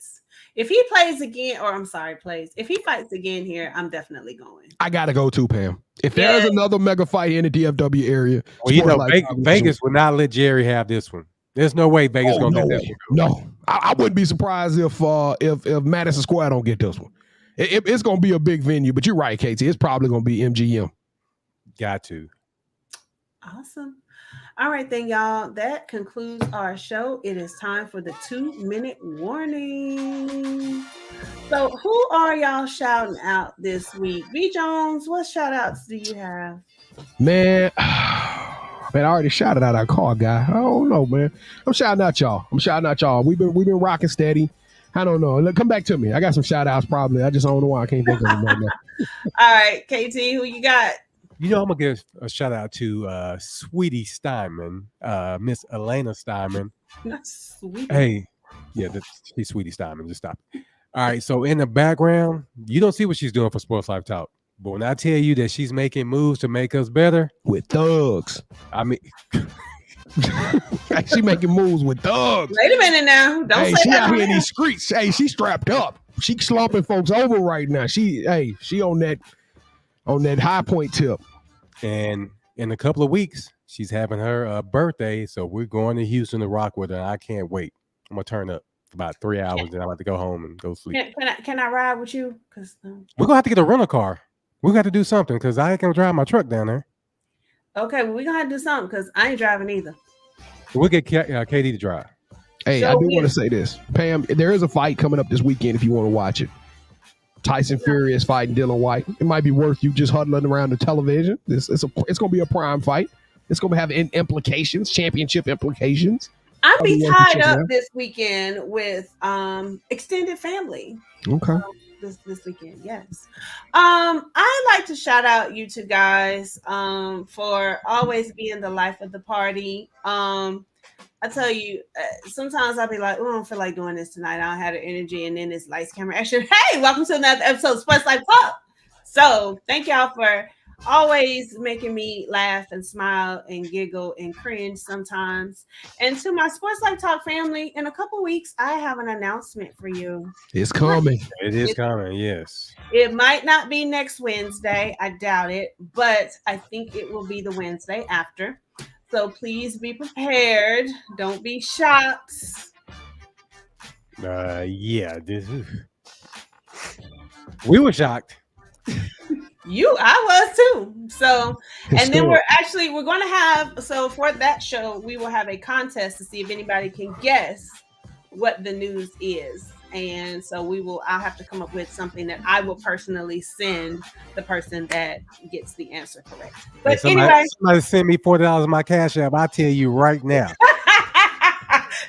Speaker 3: If he plays again, if he fights again here, I'm definitely going.
Speaker 4: I got to go too, Pam. If there's another mega fight in the DFW area,
Speaker 5: Vegas would not let Jerry have this one. There's no way Vegas gonna let this one go.
Speaker 4: No, I wouldn't be surprised if Madison Square don't get this one. It's gonna be a big venue, but you're right, KT. It's probably gonna be MGM.
Speaker 5: Got to.
Speaker 3: Awesome. All right, then, y'all. That concludes our show. It is time for the 2-minute warning. So, who are y'all shouting out this week? B. Jones, what shout outs do you have?
Speaker 4: Man, I already shouted out our car guy. I don't know, man. I'm shouting out y'all. We've been rocking steady. I don't know. Look, come back to me. I got some shout outs probably. I just don't know why I can't think of them right now.
Speaker 3: All right, KT, who you got?
Speaker 5: I'm gonna give a shout out to Sweetie Steinman, Miss Elena Steinman.
Speaker 3: Not Sweetie.
Speaker 5: Hey, yeah, she's Sweetie Steinman. Just stop. All right, so in the background, you don't see what she's doing for Sports Life Talk, but when I tell you that she's making moves to make us better
Speaker 4: with thugs, Hey, she making moves with thugs.
Speaker 3: Wait a minute now. Don't
Speaker 4: Hey,
Speaker 3: say
Speaker 4: she
Speaker 3: that.
Speaker 4: out here in these streets. Hey, she strapped up. She slumping folks over right now. She on that high point tip.
Speaker 5: And in a couple of weeks, she's having her birthday, so we're going to Houston to rock with her. I can't wait. I'm gonna turn up for about 3 hours, then I'm about to go home and go sleep.
Speaker 3: Can I ride with you? Because
Speaker 5: We're gonna have to get a rental car. We're gonna have to do something because I ain't gonna drive my truck down there.
Speaker 3: okay, well, we're gonna have to do something because I ain't driving either.
Speaker 5: We'll get Katie to drive.
Speaker 4: Hey,
Speaker 3: So
Speaker 4: I do
Speaker 3: we-
Speaker 4: want to say this, Pam. There is a fight coming up this weekend if you want to watch it. Tyson Fury is fighting Dylan White. It might be worth you just huddling around the television. It's going to be a prime fight. It's going to have implications, championship implications.
Speaker 3: I'll be
Speaker 4: Oh, yeah,
Speaker 3: tied
Speaker 4: check it
Speaker 3: up
Speaker 4: out.
Speaker 3: this weekend with extended family.
Speaker 4: Okay.
Speaker 3: This weekend, yes. I'd like to shout out you two guys for always being the life of the party. I tell you, sometimes I'll be like, oh, I don't feel like doing this tonight. I don't have the energy, and then it's lights, camera, action. Hey, welcome to another episode of Sports Life Talk. So thank y'all for always making me laugh and smile and giggle and cringe sometimes. And to my Sports Life Talk family, in a couple weeks, I have an announcement for you.
Speaker 4: It's coming.
Speaker 5: It is coming, yes.
Speaker 3: It might not be next Wednesday. I doubt it, but I think it will be the Wednesday after. So please be prepared. Don't be shocked.
Speaker 5: Yeah. We were shocked.
Speaker 3: I was too. So, and then
Speaker 4: Historic.
Speaker 3: we're going to have, so for that show, we will have a contest to see if anybody can guess what the news is. And so I'll have to come up with something that I will personally send the person that gets the answer correct. But anyway,
Speaker 5: somebody send me $40 in my cash app. I'll tell you right now.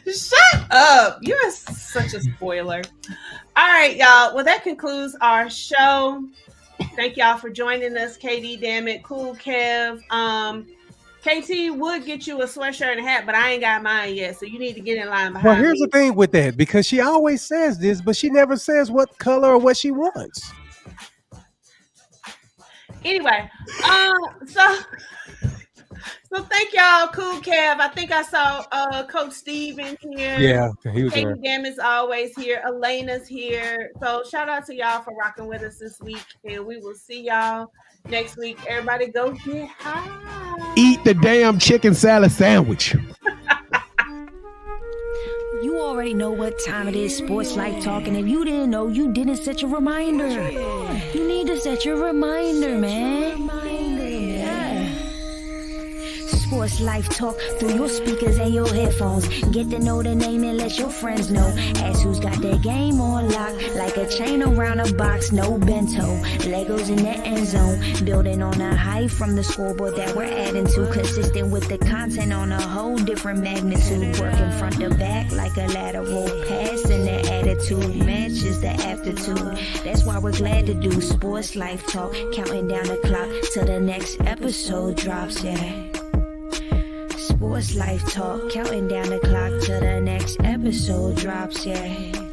Speaker 3: shut up. You're such a spoiler. All right, y'all. Well, that concludes our show. Thank y'all for joining us. KD, damn it, Cool Kev. KT would get you a sweatshirt and a hat, but I ain't got mine yet, so you need to get in line behind
Speaker 5: Well, here's
Speaker 3: me.
Speaker 5: the thing with that, because she always says this, but she never says what color or what she wants.
Speaker 3: Anyway, so thank y'all, Cool Kev. I think I saw Coach Steve in here.
Speaker 5: Yeah, he was
Speaker 3: KD
Speaker 5: there.
Speaker 3: Damn is always here. Elena's here. So shout out to y'all for rocking with us this week, and we will see y'all next week. Everybody go get high.
Speaker 4: Eat the damn chicken salad sandwich.
Speaker 2: You already know what time it is, Sports Life Talk, and if you didn't know, you didn't set your reminder. You need to set your reminder, man. Sports Life Talk through your speakers and your headphones. Get to know the name and let your friends know. Ask who's got their game on lock, like a chain around a box, no bento. Legos in the end zone, building on a height from the scoreboard that we're adding to. Consistent with the content on a whole different magnitude. Working front to back like a lateral pass, and the attitude matches the aptitude. That's why we're glad to do Sports Life Talk, counting down the clock till the next episode drops, yeah. Sports Life Talk, counting down the clock till the next episode drops, yeah.